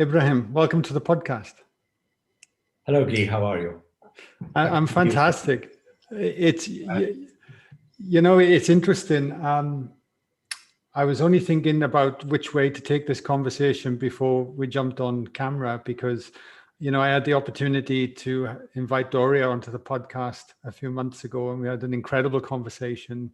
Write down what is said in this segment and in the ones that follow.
Ibrahim, welcome to the podcast. Hello, Glee. How are you? I'm fantastic. It's, it's interesting. I was only thinking about which way to take this conversation before we jumped on camera because, I had the opportunity to invite Doria onto the podcast a few months ago, and we had an incredible conversation.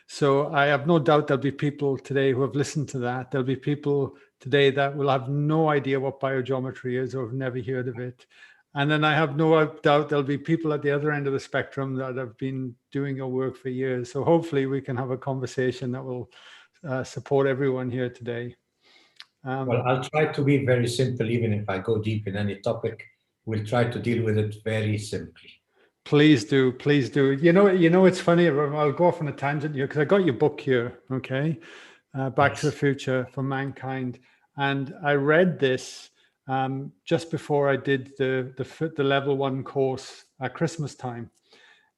So I have no doubt there'll be people today who have listened to that. There'll be people today that will have no idea what biogeometry is or have never heard of it. And then I have no doubt there'll be people at the other end of the spectrum that have been doing your work for years. So hopefully we can have a conversation that will support everyone here today. Well, I'll try to be very simple, even if I go deep in any topic. We'll try to deal with it very simply. Please do, please do. It's funny. I'll go off on a tangent here because I got your book here. Okay, Back to the Future for Mankind, and I read this just before I did the level 1 course at Christmas time.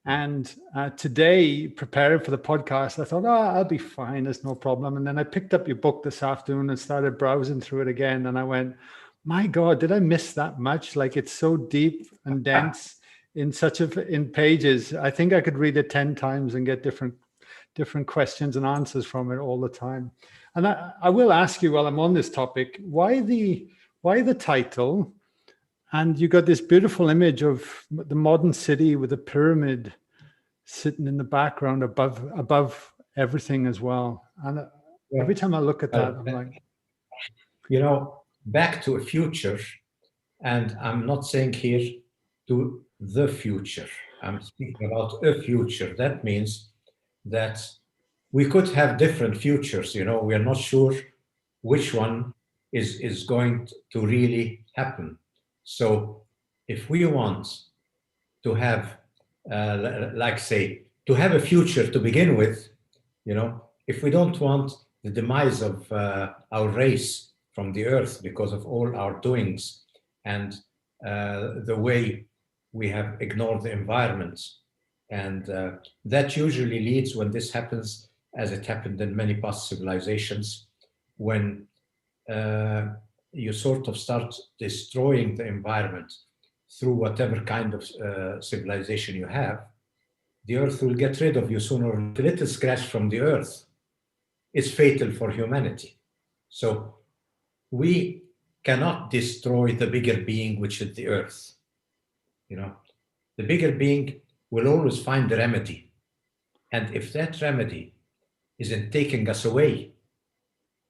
And today, preparing for the podcast, I thought, I'll be fine. There's no problem. And then I picked up your book this afternoon and started browsing through it again. And I went, my God, did I miss that much? Like, it's so deep and dense in pages. I think I could read it 10 times and get different questions and answers from it all the time. And I will ask you while I'm on this topic, why the title? And you got this beautiful image of the modern city with a pyramid sitting in the background above everything as well. And every time I look at that, I'm like... Back to a future, and I'm not saying here to the future. I'm speaking about a future. That means that we could have different futures. We are not sure which one is going to really happen. So if we want to have, to have a future to begin with, if we don't want the demise of our race from the earth because of all our doings and the way we have ignored the environment. And that usually leads, when this happens, as it happened in many past civilizations, when you sort of start destroying the environment through whatever kind of civilization you have, the earth will get rid of you sooner or later. A little scratch from the earth is fatal for humanity. So we cannot destroy the bigger being, which is the earth. The bigger being will always find the remedy. And if that remedy isn't taking us away,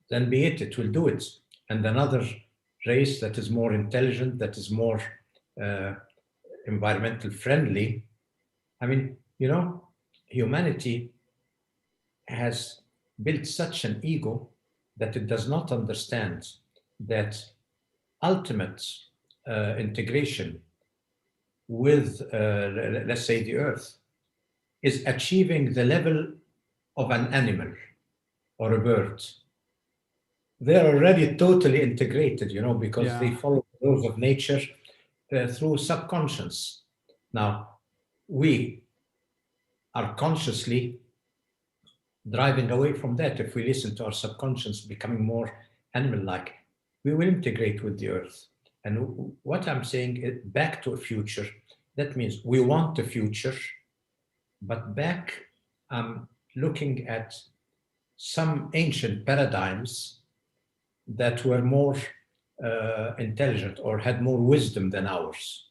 then be it, it will do it. And another race that is more intelligent, that is more environmental friendly. I mean, humanity has built such an ego that it does not understand that ultimate integration with, let's say, the earth is achieving the level of an animal or a bird. They're already totally integrated, because they follow the laws of nature through subconscious. Now, we are consciously driving away from that. If we listen to our subconscious becoming more animal-like, we will integrate with the earth. And what I'm saying is back to a future. That means we want a future, but back, I'm looking at some ancient paradigms that were more intelligent or had more wisdom than ours.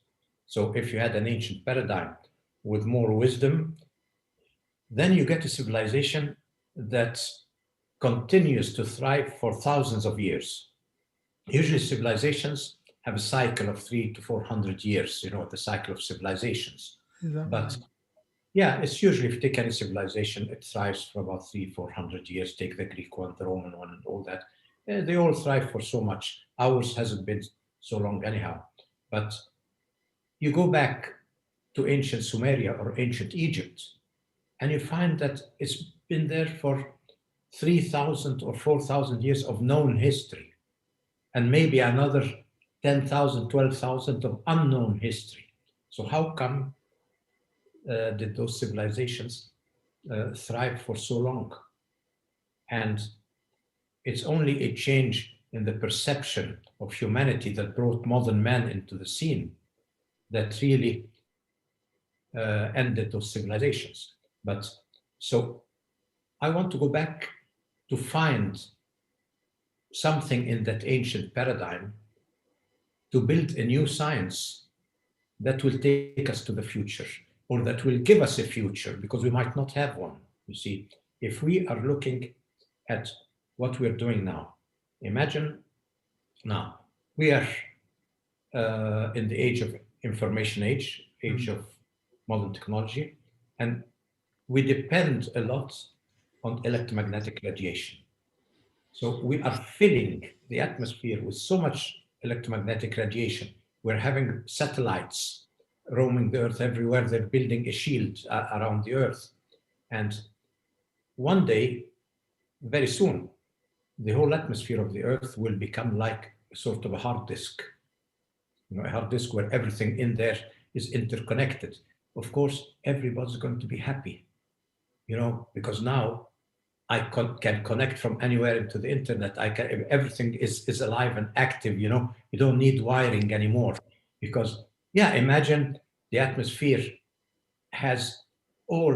So if you had an ancient paradigm with more wisdom, then you get a civilization that continues to thrive for thousands of years. Usually civilizations have a cycle of 300 to 400 years, the cycle of civilizations. But yeah, it's usually, if you take any civilization, it thrives for about 300-400 years. Take the Greek one, the Roman one, and all that. They all thrive for so much. Ours hasn't been so long anyhow. But you go back to ancient Sumeria or ancient Egypt, and you find that it's been there for 3,000 or 4,000 years of known history, and maybe another 10,000, 12,000 of unknown history. So how come did those civilizations thrive for so long? And it's only a change in the perception of humanity that brought modern man into the scene that really ended those civilizations. But so I want to go back to find something in that ancient paradigm to build a new science that will take us to the future, or that will give us a future, because we might not have one. You see, if we are looking at what we're doing now, imagine now we are in the age of information age of modern technology, and we depend a lot on electromagnetic radiation. So we are filling the atmosphere with so much electromagnetic radiation. We're having satellites roaming the Earth everywhere. They're building a shield around the Earth. And one day, very soon, the whole atmosphere of the Earth will become like a sort of a hard disk. You know, a hard disk where everything in there is interconnected. Of course, everybody's going to be happy, you know, because now I can connect from anywhere into the internet. Everything is alive and active, you know. You don't need wiring anymore because, yeah, imagine the atmosphere has all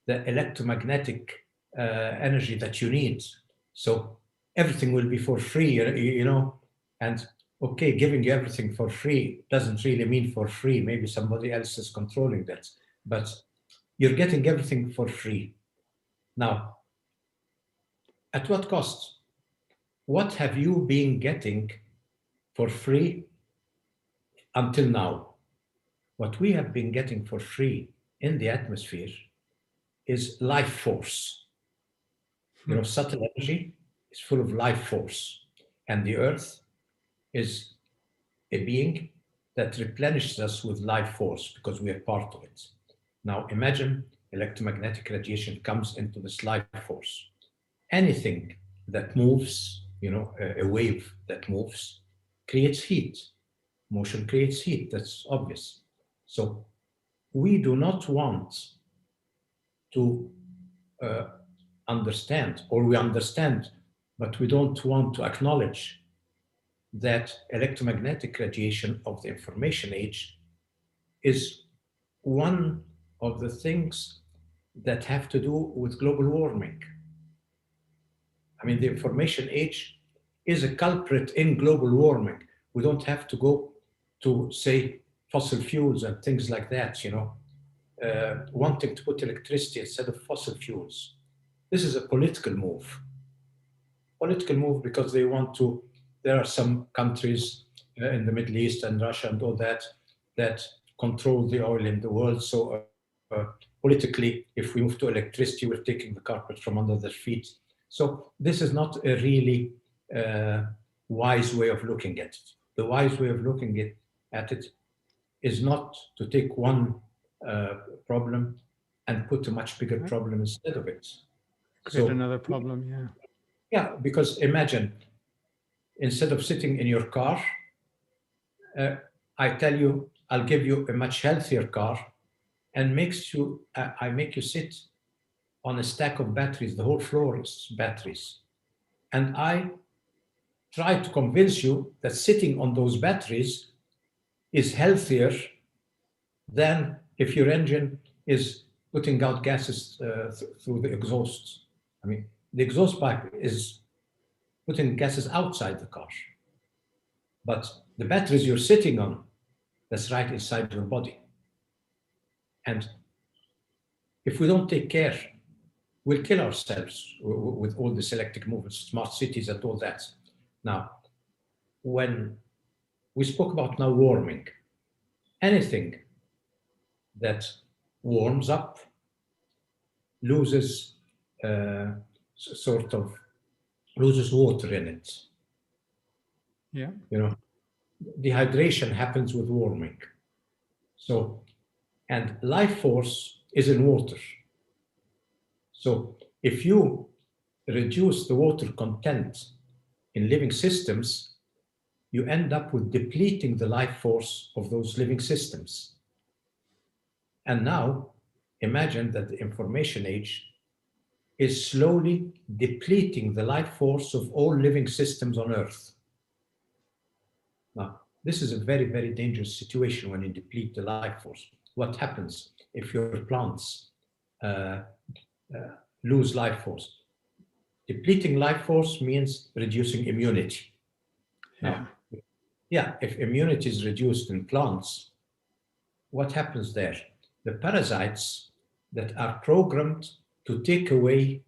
the electromagnetic energy that you need. So everything will be for free, you know. And okay, giving you everything for free doesn't really mean for free. Maybe somebody else is controlling that, but you're getting everything for free. Now, at what cost? What have you been getting for free until now? What we have been getting for free in the atmosphere is life force. You know, subtle energy is full of life force. And the Earth is a being that replenishes us with life force because we are part of it. Now imagine electromagnetic radiation comes into this life force. Anything that moves, you know, a wave that moves creates heat. Motion creates heat, that's obvious. So we do not want to understand, or we understand, but we don't want to acknowledge that electromagnetic radiation of the information age is one of the things that have to do with global warming. I mean, the information age is a culprit in global warming. We don't have to go to, say, fossil fuels and things like that, you know, wanting to put electricity instead of fossil fuels. This is a political move. Political move because they want to, there are some countries in the Middle East and Russia and all that, that control the oil in the world. So politically, if we move to electricity, we're taking the carpet from under their feet. So this is not a really wise way of looking at it. The wise way of looking at it is not to take one problem and put a much bigger problem instead of it. Create another problem, yeah. Yeah, because imagine, instead of sitting in your car, I tell you, I'll give you a much healthier car and I make you sit on a stack of batteries. The whole floor is batteries. And I try to convince you that sitting on those batteries is healthier than if your engine is putting out gases through the exhausts. I mean, the exhaust pipe is putting gases outside the car. But the batteries you're sitting on, that's right inside your body. And if we don't take care, we'll kill ourselves with all this electric movements, smart cities and all that. Now, when we spoke about now warming, anything that warms up loses loses water in it. Yeah. You know, dehydration happens with warming. So, and life force is in water. So if you reduce the water content in living systems, you end up with depleting the life force of those living systems. And now imagine that the information age is slowly depleting the life force of all living systems on Earth. Now, this is a very, very dangerous situation when you deplete the life force. What happens if your plants lose life force? Depleting life force means reducing immunity. Now, if immunity is reduced in plants, what happens there? The parasites that are programmed to take away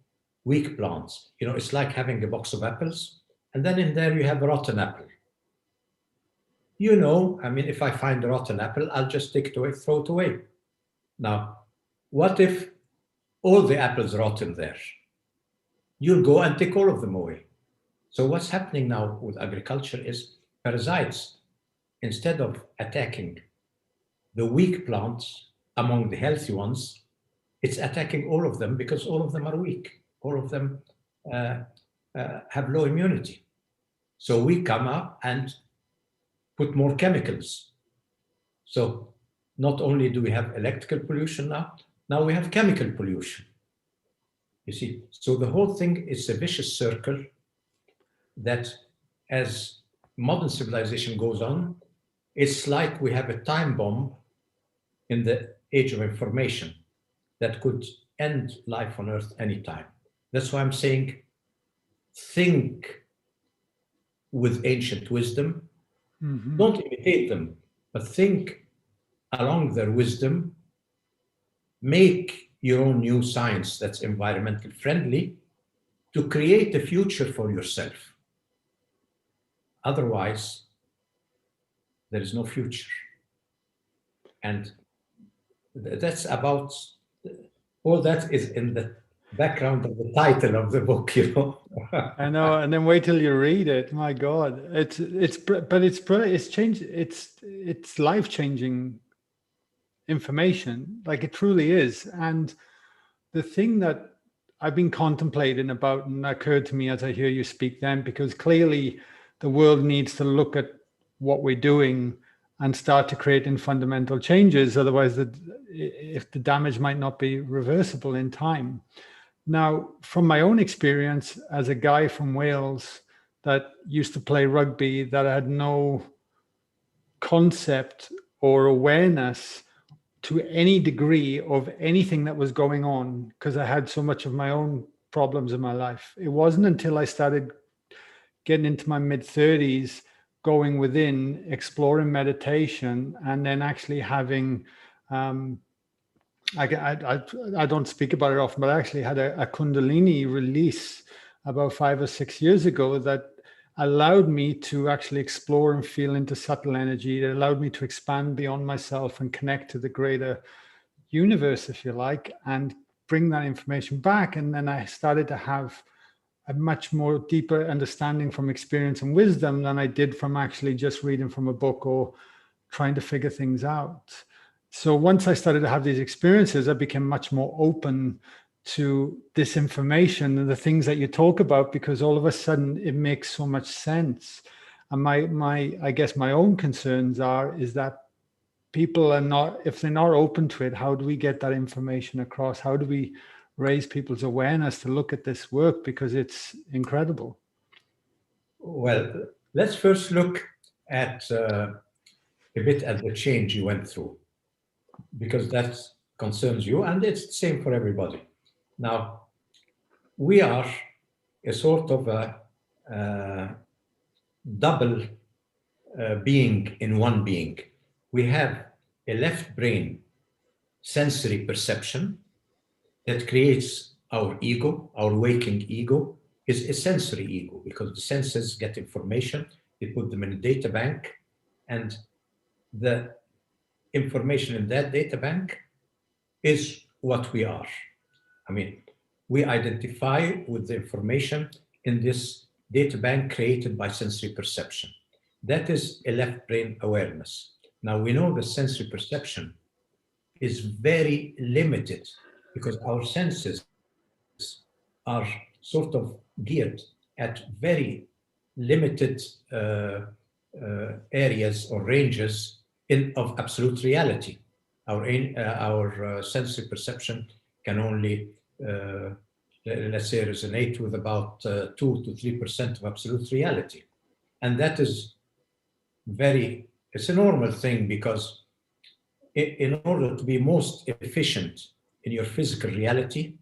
weak plants. You know, it's like having a box of apples, and then in there you have a rotten apple. You know, I mean, if I find a rotten apple, I'll just take it away, throw it away. Now, what if all the apples rot in there? You'll go and take all of them away. So what's happening now with agriculture is parasites, instead of attacking the weak plants among the healthy ones, it's attacking all of them because all of them are weak. All of them have low immunity. So we come up and put more chemicals. So not only do we have electrical pollution now we have chemical pollution. You see, so the whole thing is a vicious circle that, as modern civilization goes on, it's like we have a time bomb in the age of information that could end life on Earth anytime. That's why I'm saying, think with ancient wisdom. Mm-hmm. Don't imitate them, but think along their wisdom. Make your own new science that's environmentally friendly to create a future for yourself. Otherwise, there is no future. And that's about, all that is in the background of the title of the book, you know. I know, and then wait till you read it. My God, it's changed. It's life-changing information, like it truly is. And the thing that I've been contemplating about, and occurred to me as I hear you speak then, because clearly the world needs to look at what we're doing and start to create fundamental changes. Otherwise, if the damage might not be reversible in time. Now, from my own experience as a guy from Wales that used to play rugby, that had no concept or awareness to any degree of anything that was going on, because I had so much of my own problems in my life. It wasn't until I started getting into my mid-30s, going within, exploring meditation, and then actually having, I don't speak about it often, but I actually had a Kundalini release about 5 or 6 years ago that allowed me to actually explore and feel into subtle energy. It allowed me to expand beyond myself and connect to the greater universe, if you like, and bring that information back. And then I started to have a much more deeper understanding from experience and wisdom than I did from actually just reading from a book or trying to figure things out. So once I started to have these experiences, I became much more open to this information and the things that you talk about, because all of a sudden it makes so much sense. And I guess my own concerns is that people are not, if they're not open to it, how do we get that information across? How do we raise people's awareness to look at this work? Because it's incredible. Well, let's first look at a bit at the change you went through, because that concerns you, and it's the same for everybody. Now, we are a sort of a double being in one being. We have a left brain sensory perception that creates our ego. Our waking ego is a sensory ego, because the senses get information, they put them in a data bank, and the information in that data bank is what we are. I mean, we identify with the information in this data bank created by sensory perception. That is a left brain awareness. Now, we know the sensory perception is very limited because our senses are sort of geared at very limited areas or ranges of absolute reality. Our sensory perception can only let's say, resonate with about 2 to 3% of absolute reality. And that is it's a normal thing, because in order to be most efficient in your physical reality,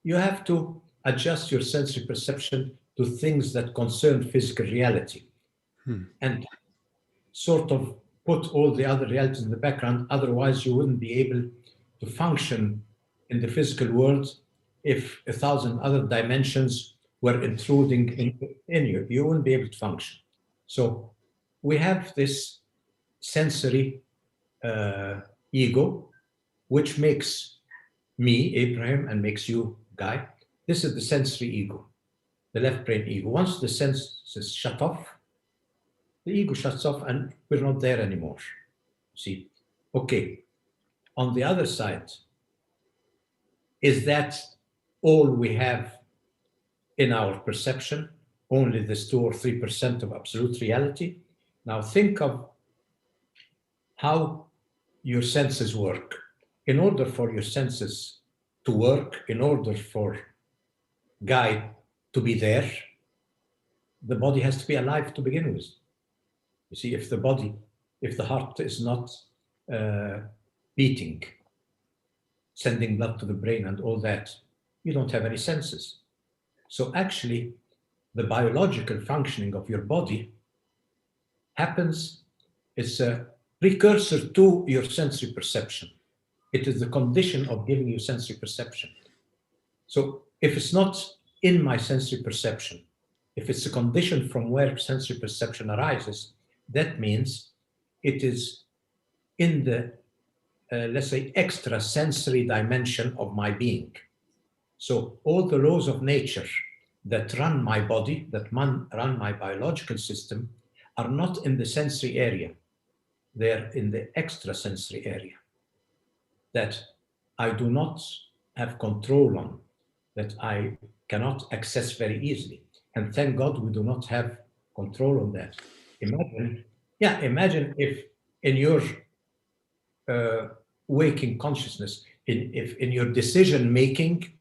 you have to adjust your sensory perception to things that concern physical reality, and sort of put all the other realities in the background. Otherwise, you wouldn't be able to function in the physical world if 1,000 other dimensions were intruding in you. You wouldn't be able to function. So we have this sensory ego, which makes me, Ibrahim, and makes you, Guy. This is the sensory ego, the left brain ego. Once the senses shut off, the ego shuts off and we're not there anymore. See? Okay. On the other side, is that all we have in our perception? Only this 2 or 3% of absolute reality? Now think of how your senses work. In order for your senses to work, in order for Guy to be there, the body has to be alive to begin with. You see, if the heart is not beating, sending blood to the brain and all that, you don't have any senses. So actually, the biological functioning of your body happens, it's a precursor to your sensory perception. It is the condition of giving you sensory perception. So if it's not in my sensory perception, if it's a condition from where sensory perception arises, that means it is in the, let's say, extrasensory dimension of my being. So all the laws of nature that run my body, that run my biological system, are not in the sensory area. They're in the extrasensory area that I do not have control on, that I cannot access very easily. And thank God we do not have control on that. Imagine if in your waking consciousness, if in your decision making,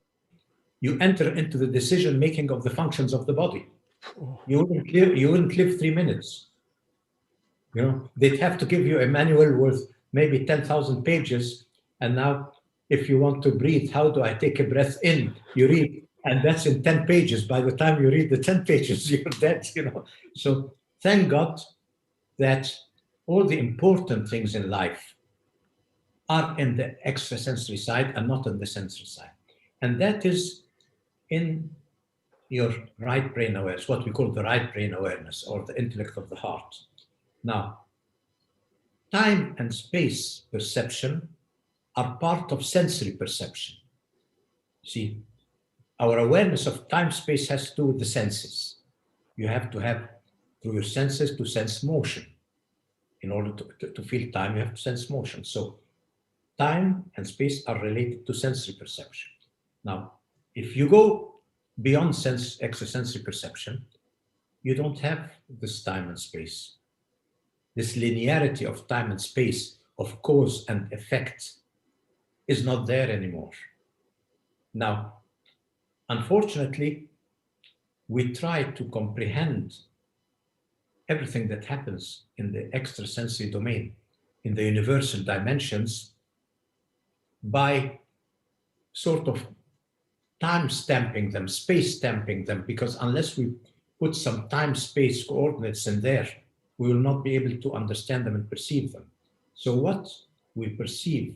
you enter into the decision making of the functions of the body, you wouldn't live 3 minutes. You know, they'd have to give you a manual with maybe 10,000 pages. And now, if you want to breathe, how do I take a breath in? You read, and that's in 10 pages. By the time you read the 10 pages, you're dead, you know. So thank God that all the important things in life are in the extrasensory side and not on the sensory side. And that is in your right brain awareness, what we call the right brain awareness, or the intellect of the heart. Now, time and space perception are part of sensory perception. See, our awareness of time space has to do with the senses. You have to have, through your senses, to sense motion. In order to feel time, you have to sense motion. So time and space are related to sensory perception. Now, if you go beyond extrasensory perception, you don't have this time and space. This linearity of time and space, of cause and effect, is not there anymore. Now, unfortunately, we try to comprehend everything that happens in the extrasensory domain, in the universal dimensions, by sort of time stamping them, space stamping them, because unless we put some time-space coordinates in there, we will not be able to understand them and perceive them. So what we perceive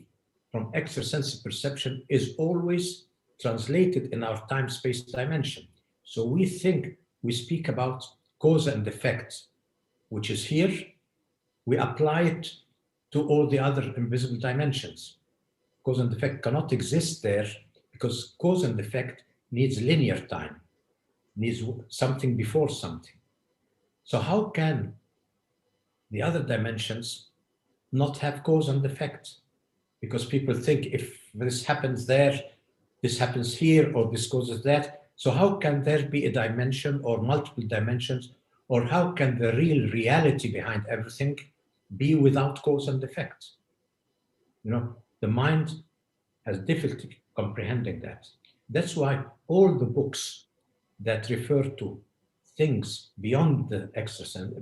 from extrasensory perception is always translated in our time-space dimension. So we speak about cause and effect, which is here. We apply it to all the other invisible dimensions. Cause and effect cannot exist there because cause and effect needs linear time, needs something before something. So how can the other dimensions not have cause and effect? Because people think if this happens there, this happens here, or this causes that. So how can there be a dimension or multiple dimensions, or how can the real reality behind everything be without cause and effect? You know, the mind has difficulty comprehending that. That's why all the books that refer to things beyond the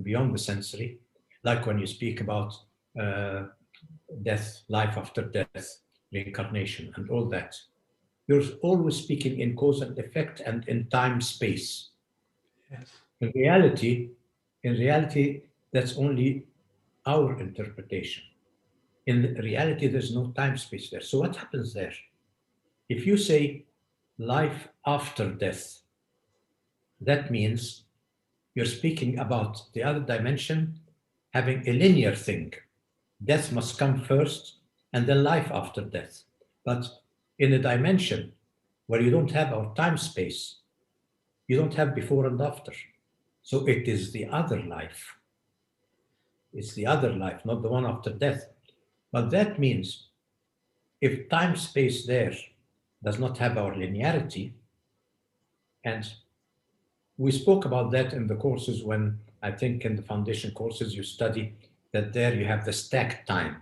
beyond the sensory, like when you speak about death, life after death, reincarnation, and all that, you're always speaking in cause and effect and in time space. Yes. In reality, that's only our interpretation. In reality, there's no time space there. So what happens there? If you say life after death, that means you're speaking about the other dimension having a linear thing. Death must come first and then life after death. But in a dimension where you don't have our time space, you don't have before and after. So it is the other life. It's the other life, not the one after death. But that means if time space there does not have our linearity, and we spoke about that in the courses when I think in the foundation courses you study that there you have the stacked time.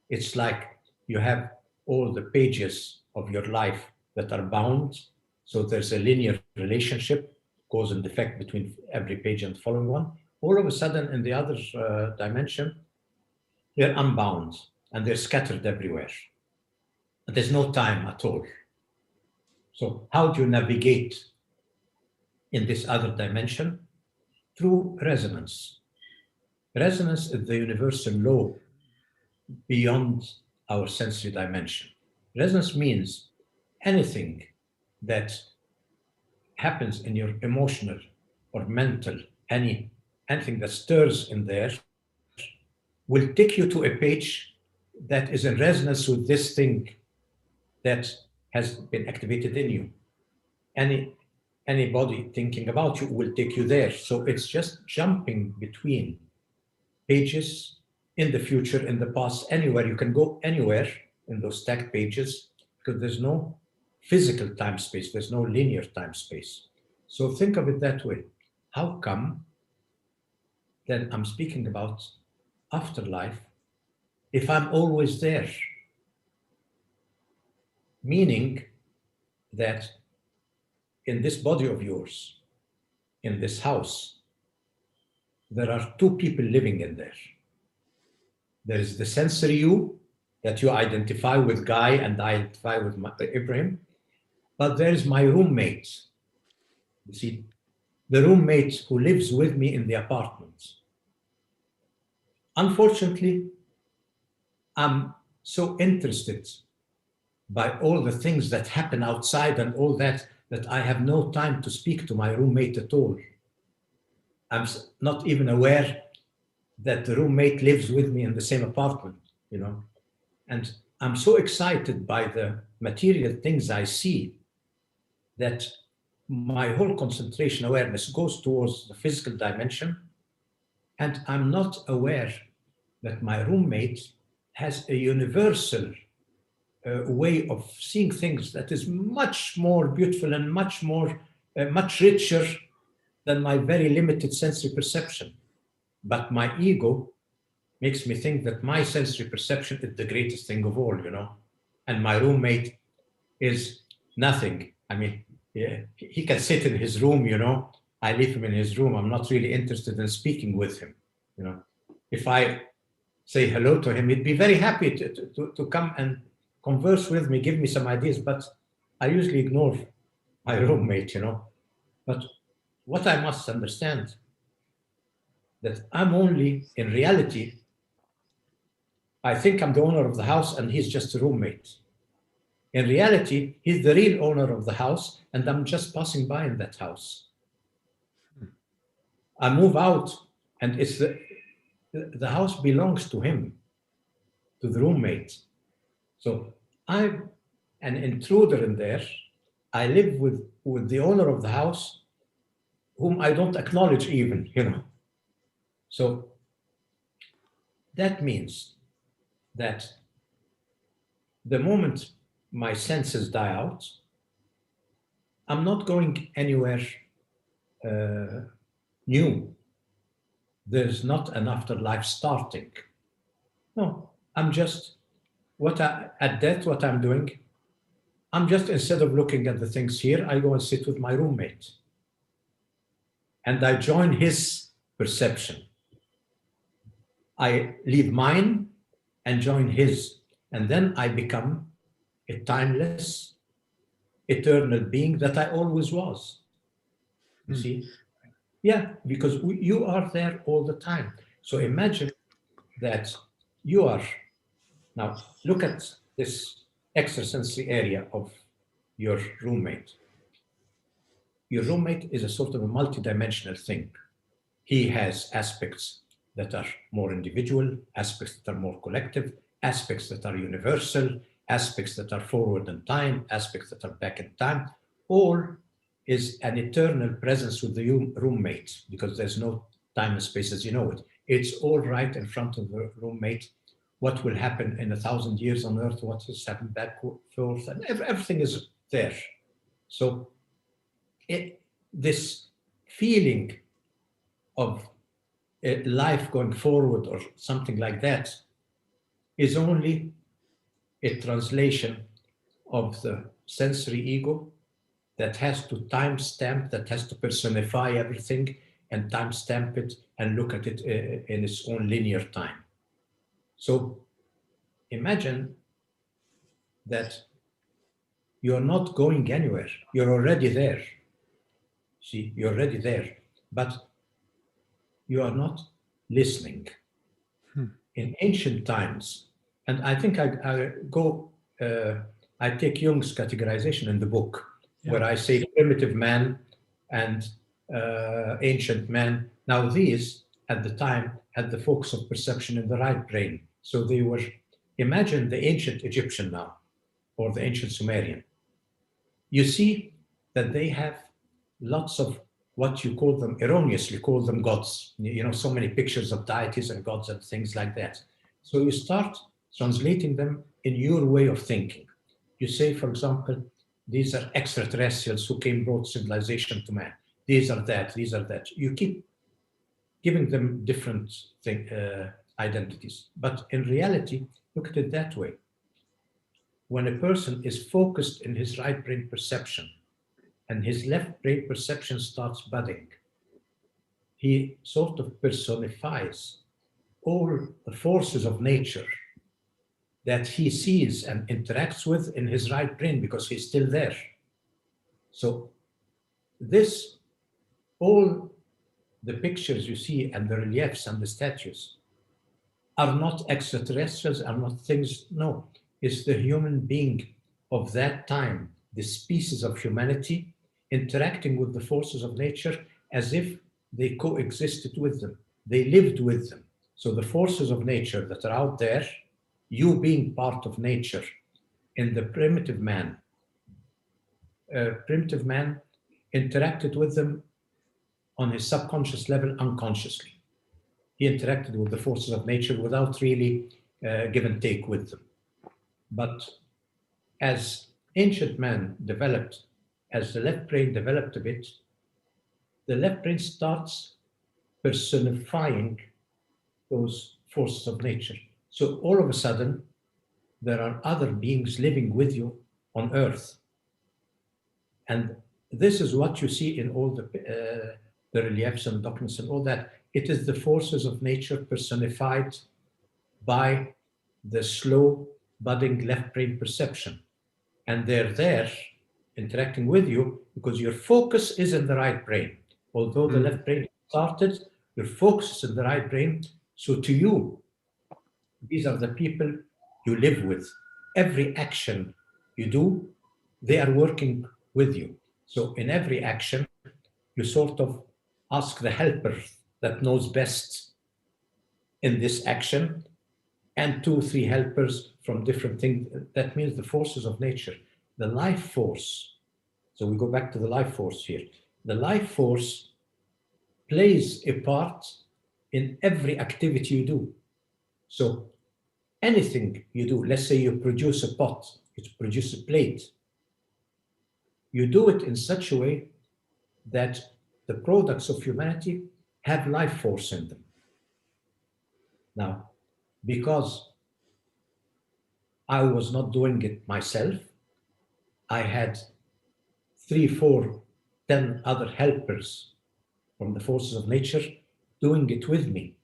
It's like you have all the pages of your life that are bound. So there's a linear relationship, cause and effect between every page and the following one. All of a sudden in the other dimension, they're unbound and they're scattered everywhere. And there's no time at all. So how do you navigate in this other dimension? Through resonance. Resonance is the universal law beyond our sensory dimension. Resonance means anything that happens in your emotional or mental, anything that stirs in there will take you to a page that is in resonance with this thing that has been activated in you. Anybody thinking about you will take you there. So it's just jumping between pages in the future, in the past, anywhere. You can go anywhere in those stacked pages because there's no physical time space, there's no linear time space. So think of it that way. How come then I'm speaking about afterlife if I'm always there? Meaning that in this body of yours, in this house, there are two people living in there. There is the sensory you that you identify with Guy and I identify with Ibrahim, but there is my roommate. You see, the roommate who lives with me in the apartment. Unfortunately, I'm so interested by all the things that happen outside and all that I have no time to speak to my roommate at all. I'm not even aware that the roommate lives with me in the same apartment, you know. And I'm so excited by the material things I see that my whole concentration awareness goes towards the physical dimension, and I'm not aware that my roommate has a universal way of seeing things that is much more beautiful and much richer than my very limited sensory perception. But my ego makes me think that my sensory perception is the greatest thing of all, you know, and my roommate is nothing. I mean, yeah, he can sit in his room, you know, I leave him in his room. I'm not really interested in speaking with him, you know. If I say hello to him, he'd be very happy to come and converse with me, give me some ideas, but I usually ignore my roommate, you know. But what I must understand, that I'm only, in reality, I think I'm the owner of the house and he's just a roommate. In reality, he's the real owner of the house and I'm just passing by in that house. I move out and it's the house belongs to him, to the roommate. So I'm an intruder in there. I live with the owner of the house, whom I don't acknowledge even, you know. So that means that the moment my senses die out, I'm not going anywhere new. There's not an afterlife starting. No, I'm just, at death, what I'm doing, I'm just, instead of looking at the things here, I go and sit with my roommate. And I join his perception. I leave mine and join his. And then I become a timeless, eternal being that I always was. You see? Yeah, because you are there all the time. So imagine that you are, now look at this extrasensory area of your roommate. Your roommate is a sort of a multidimensional thing. He has aspects that are more individual, aspects that are more collective, aspects that are universal, aspects that are forward in time, aspects that are back in time. All is an eternal presence with the roommate, because there's no time and space as you know it. It's all right in front of the roommate. What will happen in 1,000 years on Earth, what has happened back forth, and everything is there. So this feeling of life going forward or something like that is only a translation of the sensory ego that has to timestamp, that has to personify everything and timestamp it and look at it in its own linear time. So imagine that you're not going anywhere. You're already there. See, you're already there, but you are not listening. In ancient times, and I think I take Jung's categorization in the book, where I say primitive man and ancient man. Now these, at the time, had the focus of perception in the right brain. So they were, imagine the ancient Egyptian now, or the ancient Sumerian. You see that they have lots of what you call them, erroneously call them gods. You know, so many pictures of deities and gods and things like that. So you start translating them in your way of thinking. You say, for example, these are extraterrestrials who brought civilization to man. These are that, these are that. You keep giving them different identities. But in reality, look at it that way. When a person is focused in his right brain perception and his left brain perception starts budding, he sort of personifies all the forces of nature that he sees and interacts with in his right brain because he's still there. So this, all the pictures you see and the reliefs and the statues are not extraterrestrials, are not things, no. It's the human being of that time, the species of humanity interacting with the forces of nature as if they coexisted with them. They lived with them. So the forces of nature that are out there, you being part of nature, in the primitive man interacted with them on his subconscious level unconsciously. He interacted with the forces of nature without really give and take with them. But as ancient man developed, as the left brain developed a bit, the left brain starts personifying those forces of nature. So all of a sudden, there are other beings living with you on Earth. And this is what you see in all the reliefs and documents and all that. It is the forces of nature personified by the slow budding left brain perception. And they're there interacting with you because your focus is in the right brain. Although the left brain started, your focus is in the right brain. So to you, these are the people you live with. Every action you do, they are working with you. So in every action, you sort of ask the helper that knows best in this action, and 2, 3 helpers from different things. That means the forces of nature, the life force. So we go back to the life force here. The life force plays a part in every activity you do. So anything you do, let's say you produce a pot, you produce a plate, you do it in such a way that the products of humanity have life force in them. Now, because I was not doing it myself, I had 3, 4, 10 other helpers from the forces of nature doing it with me.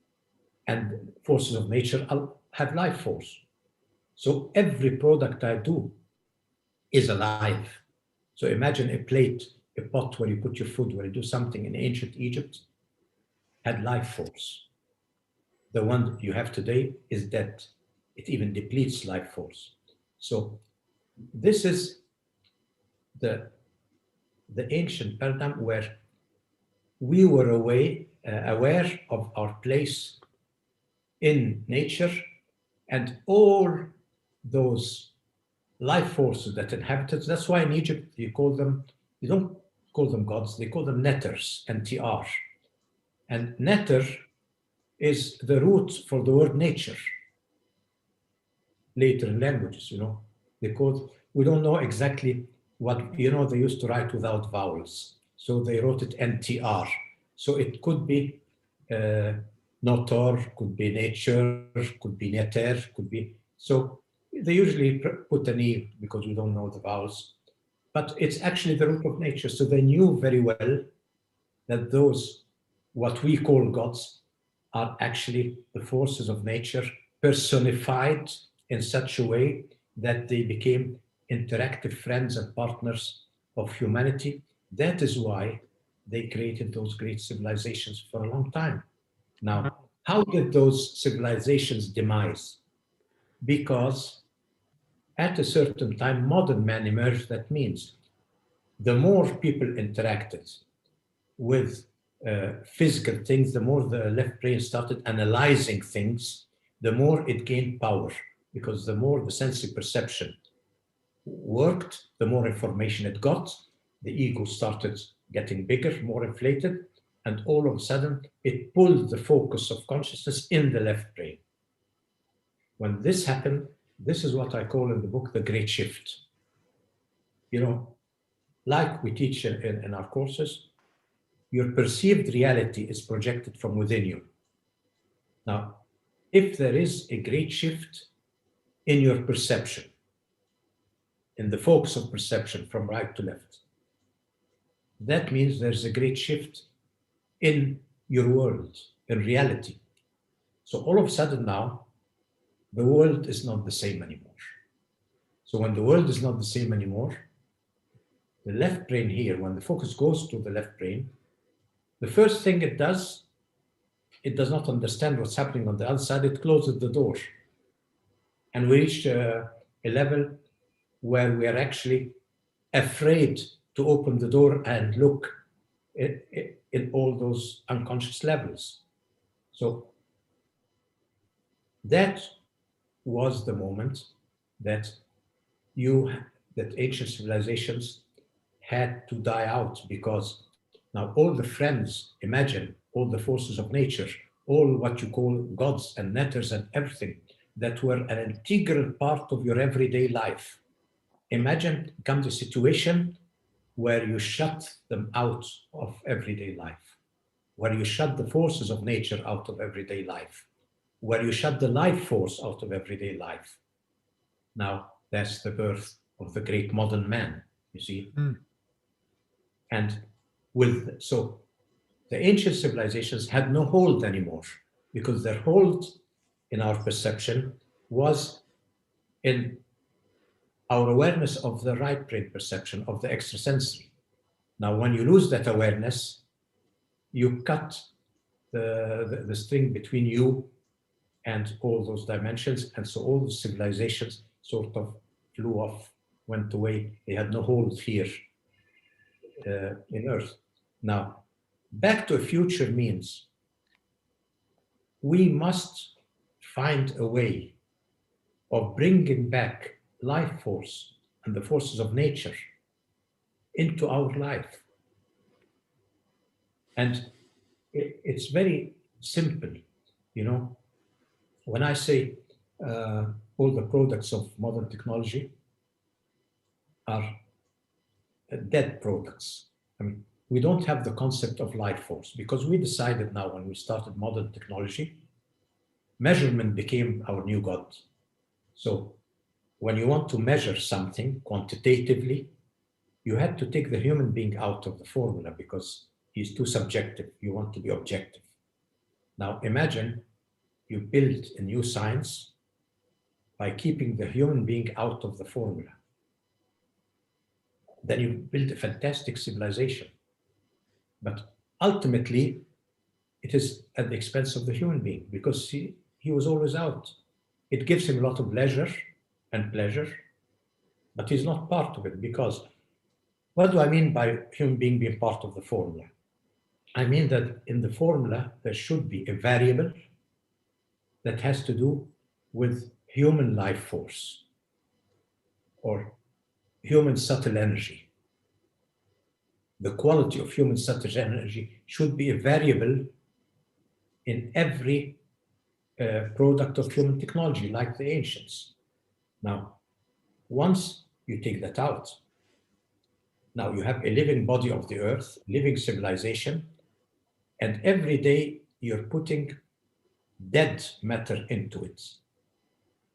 And forces of nature have life force. So every product I do is alive. So imagine a plate, a pot where you put your food, where you do something in ancient Egypt, had life force. The one you have today is dead. It even depletes life force. So this is the ancient paradigm where we were aware of our place in nature and all those life forces that inhabited. That's why in Egypt you don't call them gods, they call them netters, NTR. And netter is the root for the word nature. Later in languages, we don't know exactly what, they used to write without vowels. So they wrote it NTR. So it could be notor, could be nature, could be neter, could be. So they usually put an E because we don't know the vowels. But it's actually the root of nature. So they knew very well that those, what we call gods, are actually the forces of nature personified in such a way that they became interactive friends and partners of humanity. That is why they created those great civilizations for a long time. Now, how did those civilizations demise? Because at a certain time, modern man emerged. That means the more people interacted with physical things, the more the left brain started analyzing things, the more it gained power. Because the more the sensory perception worked, the more information it got, the ego started getting bigger, more inflated, and all of a sudden it pulled the focus of consciousness in the left brain. When this happened, this is what I call in the book the great shift. Like we teach in our courses, your perceived reality is projected from within you. Now, if there is a great shift in your perception, in the focus of perception from right to left, that means there's a great shift in your world, in reality. So all of a sudden now, the world is not the same anymore. So when the world is not the same anymore, the left brain here, when the focus goes to the left brain, the first thing it does not understand what's happening on the other side, it closes the door. And we reach a level where we are actually afraid to open the door and look in all those unconscious levels. So that was the moment that ancient civilizations had to die out, because now all the friends, imagine all the forces of nature, all what you call gods and netters and everything that were an integral part of your everyday life. Imagine comes a situation where you shut them out of everyday life, where you shut the forces of nature out of everyday life, where you shut the life force out of everyday life. Now, that's the birth of the great modern man, you see. And so the ancient civilizations had no hold anymore, because their hold in our perception was in our awareness of the right brain perception, of the extrasensory. Now, when you lose that awareness, you cut the string between you and all those dimensions. And so all the civilizations sort of flew off, went away. They had no hold here in Earth. Now, back to a future means we must find a way of bringing back life force and the forces of nature into our life. And it's very simple, When I say all the products of modern technology are dead products. I mean, we don't have the concept of life force, because we decided now when we started modern technology, measurement became our new god. So when you want to measure something quantitatively, you had to take the human being out of the formula because he's too subjective. You want to be objective. Now imagine you build a new science by keeping the human being out of the formula. Then you build a fantastic civilization. But ultimately, it is at the expense of the human being because he was always out. It gives him a lot of leisure and pleasure, but he's not part of it because what do I mean by human being being part of the formula? I mean that in the formula, there should be a variable that has to do with human life force or human subtle energy. The quality of human subtle energy should be a variable in every product of human technology, like the ancients. Now, once you take that out, now you have a living body of the earth, living civilization, and every day you're putting dead matter into it.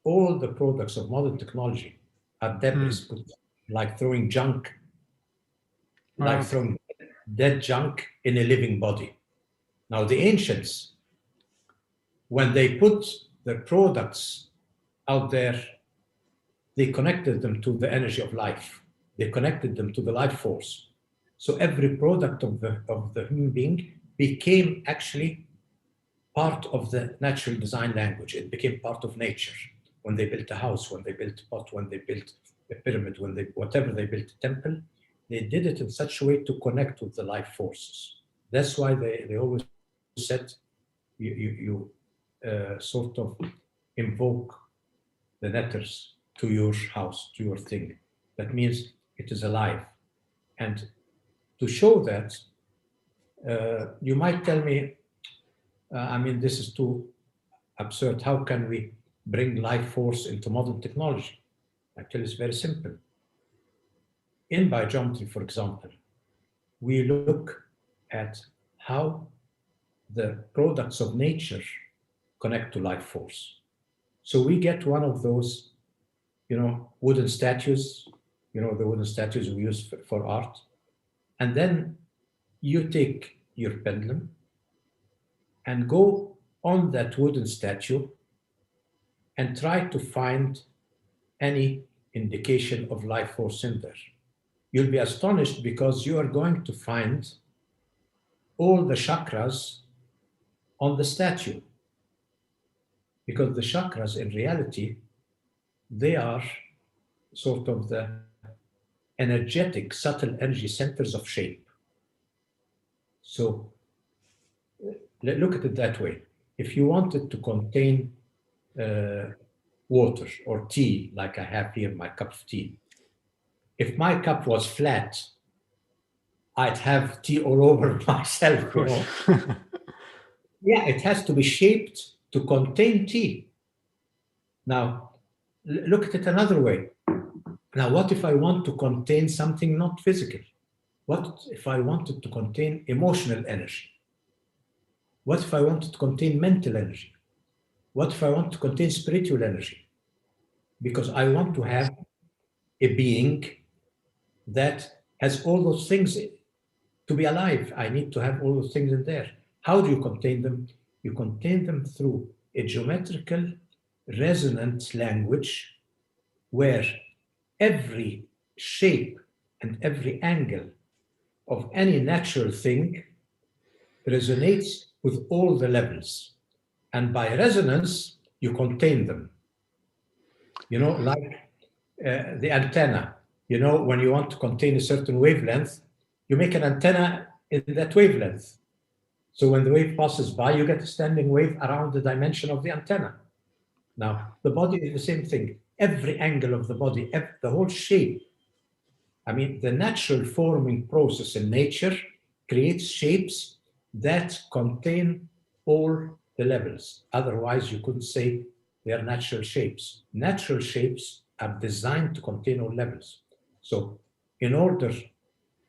All the products of modern technology are debris, like throwing junk, like throwing dead junk in a living body. Now, the ancients, when they put their products out there, they connected them to the energy of life. They connected them to the life force. So every product of the human being became actually part of the natural design language. It became part of nature. When they built a house, when they built a pot, when they built a pyramid, whatever they built a temple, they did it in such a way to connect with the life forces. That's why they always said you sort of invoke the netters to your house, to your thing. That means it is alive. And to show that, you might tell me, I mean, this is too absurd. How can we bring life force into modern technology? Actually, it's very simple. In biogeometry, for example, we look at how the products of nature connect to life force. So we get one of those, wooden statues, the wooden statues we use for art. And then you take your pendulum and go on that wooden statue and try to find any indication of life force in there. You'll be astonished because you are going to find all the chakras on the statue. Because the chakras, in reality, they are sort of the energetic, subtle energy centers of shape. So look at it that way. If you wanted to contain water or tea, like I have here, my cup of tea, if my cup was flat, I'd have tea all over myself, Yeah, it has to be shaped to contain tea. Now, look at it another way. Now, what if I want to contain something not physical? What if I wanted to contain emotional energy? What if I wanted to contain mental energy? What if I want to contain spiritual energy? Because I want to have a being that has all those things to be alive. I need to have all those things in there. How do you contain them? You contain them through a geometrical resonant language where every shape and every angle of any natural thing resonates with all the levels. And by resonance, you contain them. Like the antenna. When you want to contain a certain wavelength, you make an antenna in that wavelength. So when the wave passes by, you get a standing wave around the dimension of the antenna. Now, the body is the same thing. Every angle of the body, the whole shape. I mean, the natural forming process in nature creates shapes that contain all the levels. Otherwise, you couldn't say they are natural shapes. Natural shapes are designed to contain all levels. So in order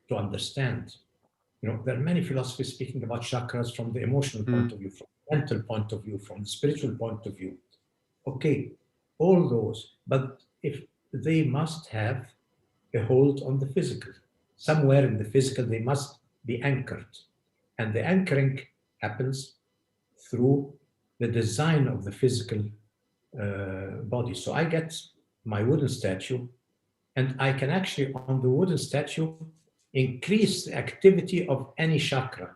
to understand, there are many philosophies speaking about chakras from the emotional point of view, from the mental point of view, from the spiritual point of view. Okay, all those, but if they must have a hold on the physical. somewhere in the physical, they must be anchored. And the anchoring happens through the design of the physical body. So I get my wooden statue, and I can actually, on the wooden statue, increase the activity of any chakra.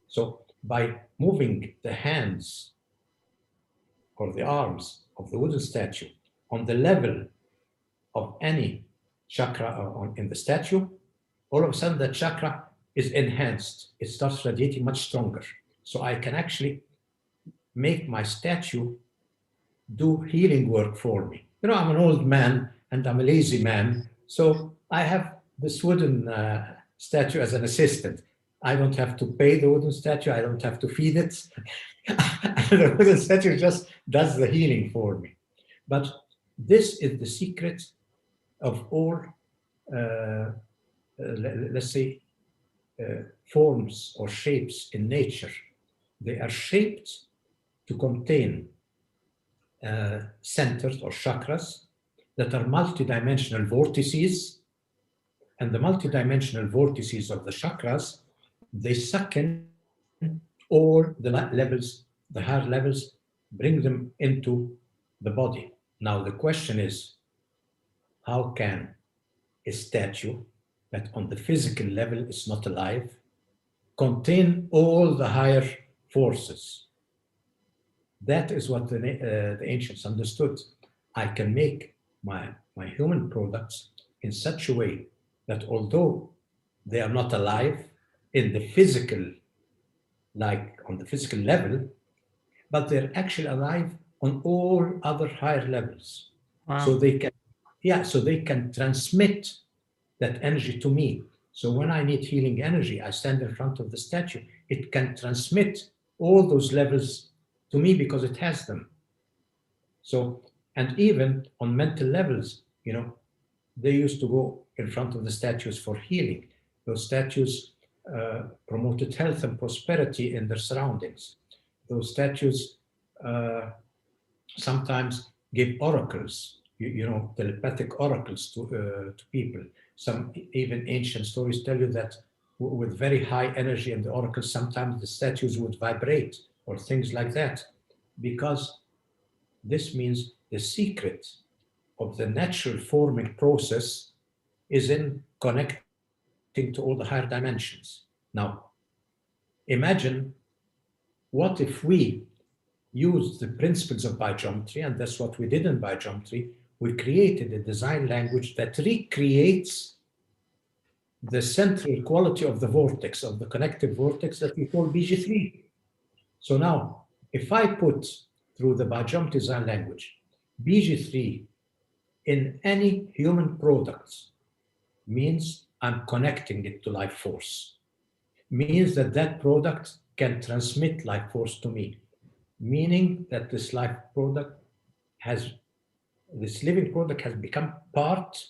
So by moving the hands or the arms of the wooden statue on the level of any chakra in the statue, all of a sudden that chakra is enhanced. It starts radiating much stronger. So I can actually make my statue do healing work for me. You know, I'm an old man and I'm a lazy man. So I have this wooden statue as an assistant. I don't have to pay the wooden statue. I don't have to feed it. The wooden statue just does the healing for me. But this is the secret of all, let's say, forms or shapes in nature. They are shaped to contain centers or chakras that are multidimensional vortices. And the multidimensional vortices of the chakras, they suck in all the levels, the higher levels, bring them into the body. Now the question is, how can a statue that on the physical level is not alive contain all the higher forces? That is what the ancients understood. I can make my human products in such a way that although they are not alive in the physical, like on the physical level, but they're actually alive on all other higher levels. Wow. So they can, so they can transmit that energy to me. So when I need healing energy, I stand in front of the statue. It can transmit all those levels to me because it has them. So, and even on mental levels, you know, they used to go in front of the statues for healing. Those statues promoted health and prosperity in their surroundings. Those statues sometimes give oracles, you know, telepathic oracles to people. Some even ancient stories tell you that with very high energy in the oracles, sometimes the statues would vibrate or things like that, because this means the secret of the natural forming process is in connecting to all the higher dimensions. Now, imagine what if we use the principles of biogeometry, and that's what we did in biogeometry. We created a design language that recreates the central quality of the vortex, of the connective vortex that we call BG3. So now, if I put through the biogeometry design language BG3 in any human products, means I'm connecting it to life force. Means that that product can transmit life force to me. Meaning that this life product has, this living product has become part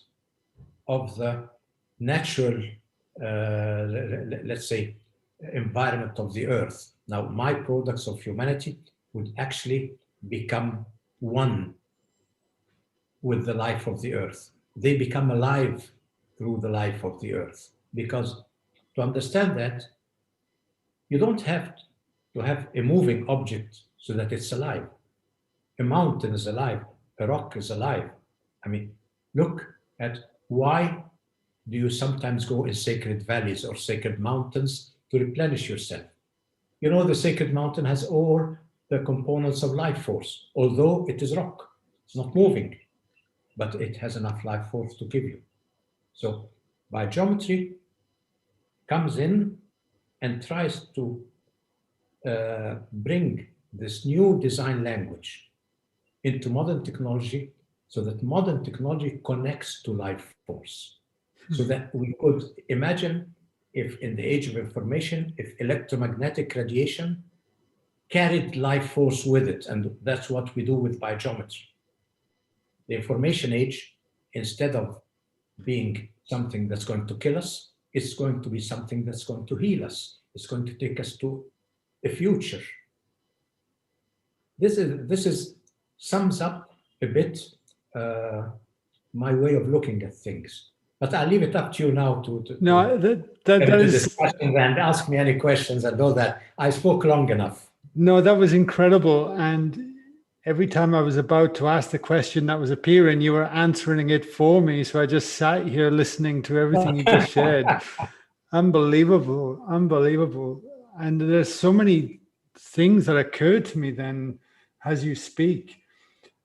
of the natural, let's say, environment of the earth. Now, my products of humanity would actually become one with the life of the earth. They become alive through the life of the earth. Because to understand that, you don't have to have a moving object so that it's alive. A mountain is alive, a rock is alive. I mean, look at why do you sometimes go in sacred valleys or sacred mountains to replenish yourself? You know, the sacred mountain has all the components of life force, although it is rock, it's not moving, but it has enough life force to give you. So biogeometry comes in and tries to bring this new design language into modern technology, so that modern technology connects to life force. So that we could imagine if in the age of information, if electromagnetic radiation carried life force with it, and that's what we do with biogeometry. The information age, instead of being something that's going to kill us, it's going to be something that's going to heal us. It's going to take us to a future. This is sums up a bit my way of looking at things. But I'll leave it up to you now to No, that have the is discussion and ask me any questions. I know that I spoke long enough. no, that was incredible. And every time I was about to ask the question that was appearing, you were answering it for me. So I just sat here listening to everything you just shared. Unbelievable, unbelievable. And there's so many things that occur to me then as you speak.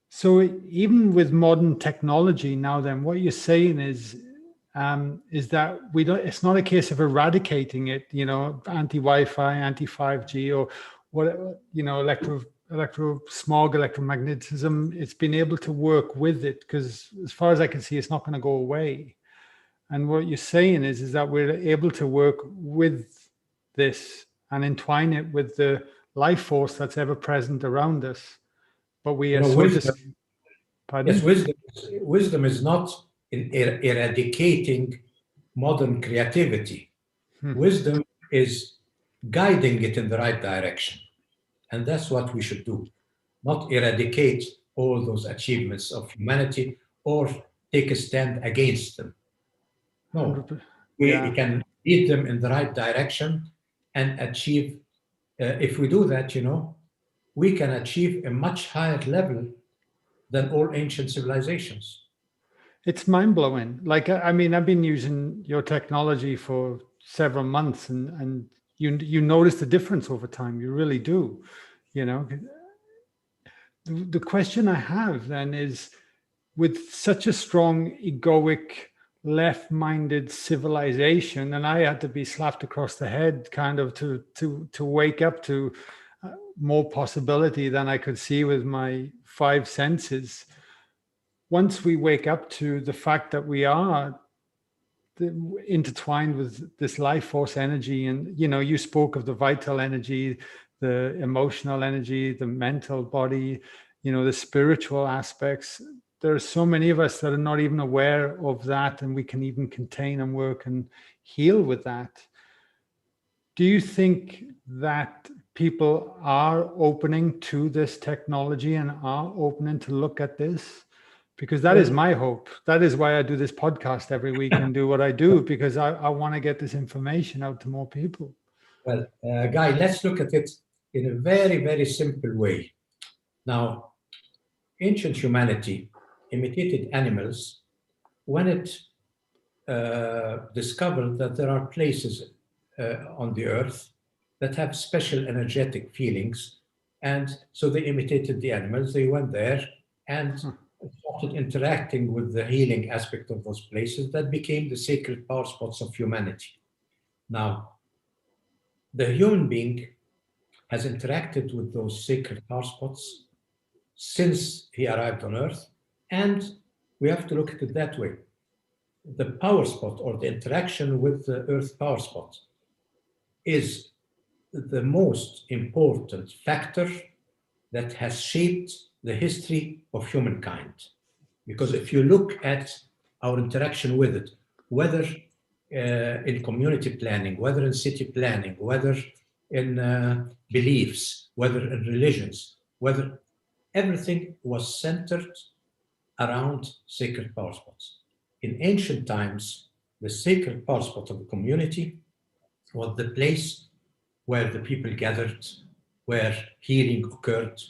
So even with modern technology now, then what you're saying is that we don't. It's not a case of eradicating it. You know, anti-Wi-Fi, anti-5G, or what. You know, smog, electromagnetism. It's been able to work with it because, as far as I can see, it's not going to go away. And what you're saying is that we're able to work with this and entwine it with the life force that's ever present around us. But we are so Wisdom. pardon? Yes, wisdom is not in eradicating modern creativity. Wisdom is guiding it in the right direction. And that's what we should do. Not eradicate all those achievements of humanity or take a stand against them. No, we can lead them in the right direction and achieve, if we do that, we can achieve a much higher level than all ancient civilizations. It's mind-blowing. Like, I mean, I've been using your technology for several months and you notice the difference over time. You really do. You know, the question I have then is, with such a strong egoic left-minded civilization, and I had to be slapped across the head kind of to wake up to more possibility than I could see with my five senses. Once we wake up to the fact that we are intertwined with this life force energy, and you spoke of the vital energy, the emotional energy, the mental body, the spiritual aspects. There are so many of us that are not even aware of that, and we can even contain and work and heal with that. Do you think that people are opening to this technology and are opening to look at this? Because that is my hope. That is why I do this podcast every week and do what I do, because I want to get this information out to more people. Well, Guy, let's look at it in a very, very simple way. Now, ancient humanity imitated animals when it discovered that there are places on the earth that have special energetic feelings. And so they imitated the animals. They went there and started interacting with the healing aspect of those places that became the sacred power spots of humanity. Now, the human being has interacted with those sacred power spots since he arrived on Earth, and we have to look at it that way. The power spot, or the interaction with the Earth power spot, is the most important factor that has shaped the history of humankind. Because if you look at our interaction with it, whether in community planning, whether in city planning, whether in beliefs, whether in religions, whether everything was centered around sacred power spots. In ancient times, the sacred power spot of the community was the place where the people gathered, where healing occurred,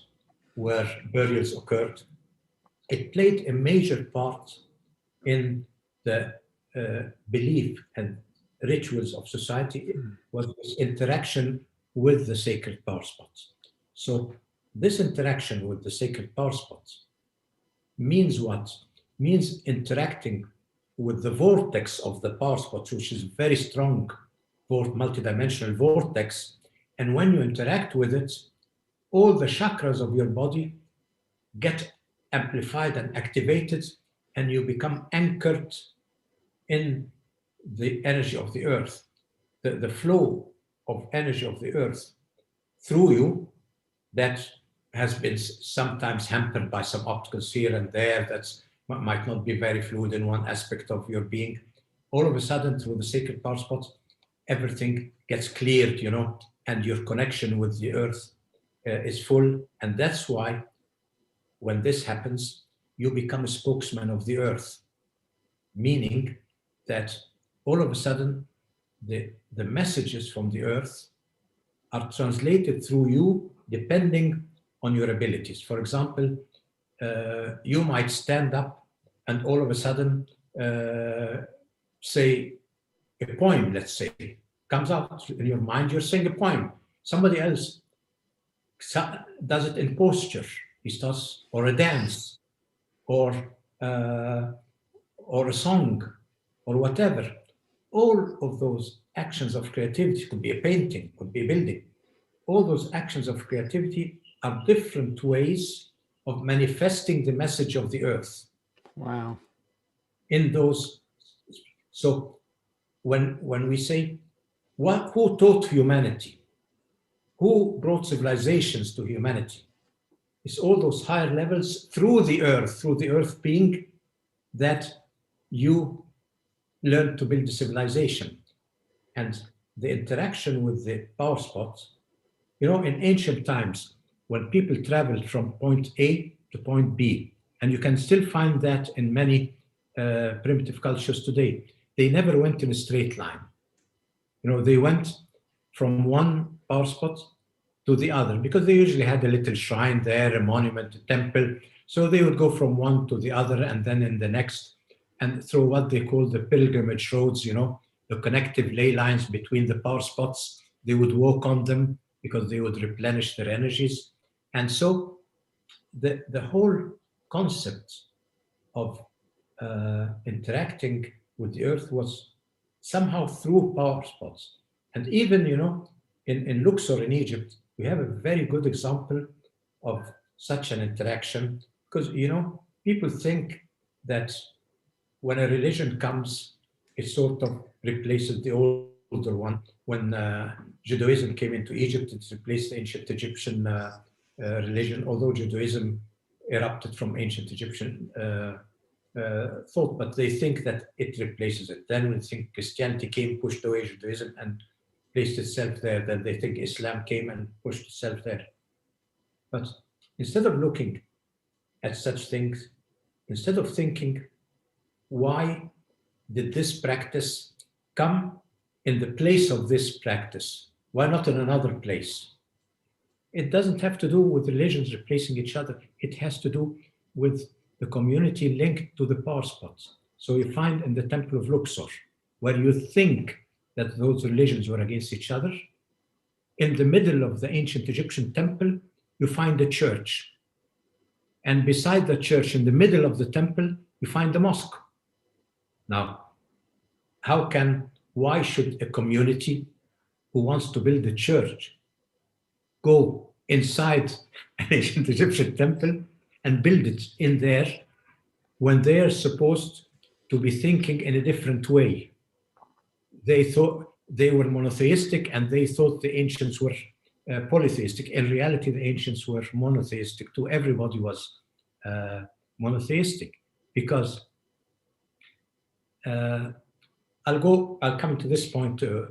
where burials occurred. It played a major part in the belief and rituals of society. Was this interaction with the sacred power spots. So this interaction with the sacred power spots means what? Means interacting with the vortex of the power spots, which is very strong, multidimensional vortex. And when you interact with it, all the chakras of your body get amplified and activated, and you become anchored in the energy of the earth. The flow of energy of the earth through you that has been sometimes hampered by some obstacles here and there that might not be very fluid in one aspect of your being. All of a sudden, through the sacred power spots, everything gets cleared, and your connection with the earth is full. And that's why when this happens, you become a spokesman of the earth, meaning that all of a sudden the messages from the earth are translated through you depending on your abilities. For example, you might stand up and all of a sudden say a poem, let's say, comes out in your mind, you're saying a poem. Somebody else does it in posture. He starts, or a dance, or a song, or whatever. All of those actions of creativity, could be a painting, could be a building. All those actions of creativity are different ways of manifesting the message of the earth. Wow. In those, so when we say, who taught humanity? Who brought civilizations to humanity? It's all those higher levels through the earth being that you learn to build a civilization. And the interaction with the power spots, you know, in ancient times, when people traveled from point A to point B, and you can still find that in many primitive cultures today, they never went in a straight line. You know, they went from one power spot to the other because they usually had a little shrine there, a monument, a temple. So they would go from one to the other and then in the next, and through what they call the pilgrimage roads, you know, the connective ley lines between the power spots, they would walk on them because they would replenish their energies. And so the whole concept of interacting with the earth was somehow through power spots. And even, you know, in Luxor in Egypt, we have a very good example of such an interaction because, you know, people think that when a religion comes, it sort of replaces the older one. When Judaism came into Egypt, it replaced the ancient Egyptian religion, although Judaism erupted from ancient Egyptian thought, but they think that it replaces it. Then when they think Christianity came, pushed away Judaism and placed itself there, then they think Islam came and pushed itself there. But instead of looking at such things, instead of thinking, why did this practice come in the place of this practice? Why not in another place? It doesn't have to do with religions replacing each other. It has to do with the community linked to the power spots. So you find in the Temple of Luxor, where you think that those religions were against each other, in the middle of the ancient Egyptian temple, you find a church. And beside the church, in the middle of the temple, you find the mosque. Now, why should a community who wants to build a church go inside an ancient Egyptian temple and build it in there when they are supposed to be thinking in a different way? They thought they were monotheistic and they thought the ancients were polytheistic. In reality, the ancients were monotheistic too. Everybody was monotheistic because I'll come to this point a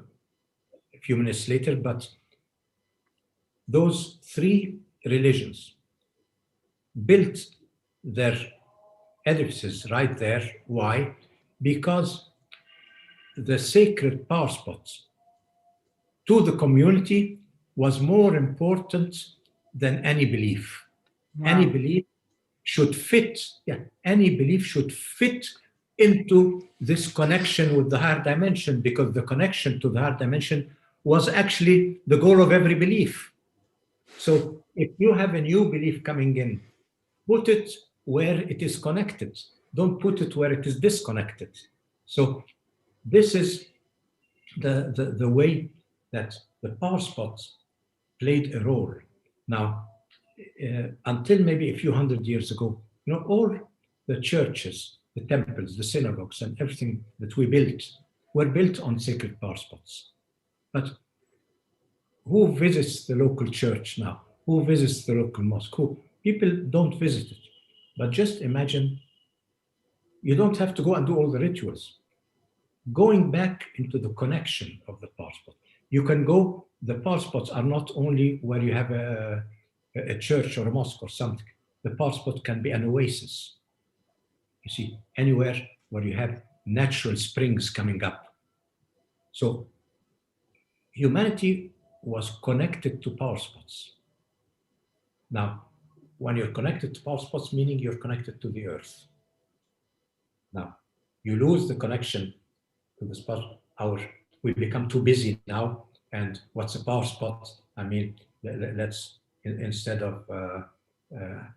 few minutes later, but those three religions built their edifices right there. Why? Because the sacred power spots to the community was more important than any belief. Wow. Any belief should fit, any belief should fit into this connection with the higher dimension, because the connection to the higher dimension was actually the goal of every belief. So if you have a new belief coming in, put it where it is connected. Don't put it where it is disconnected. So this is the way that the power spots played a role. Now, until maybe a few hundred years ago, you know, all the churches, the temples, the synagogues, and everything that we built were built on sacred power spots. But who visits the local church now? Who visits the local mosque? People don't visit it. But just imagine, you don't have to go and do all the rituals. Going back into the connection of the power spot, you can go, the power spots are not only where you have a church or a mosque or something. The power spot can be an oasis. You see, anywhere where you have natural springs coming up. So humanity was connected to power spots. Now, when you're connected to power spots, meaning you're connected to the earth. Now, you lose the connection to the spot. We become too busy now. And what's a power spot? I mean, let's, instead of,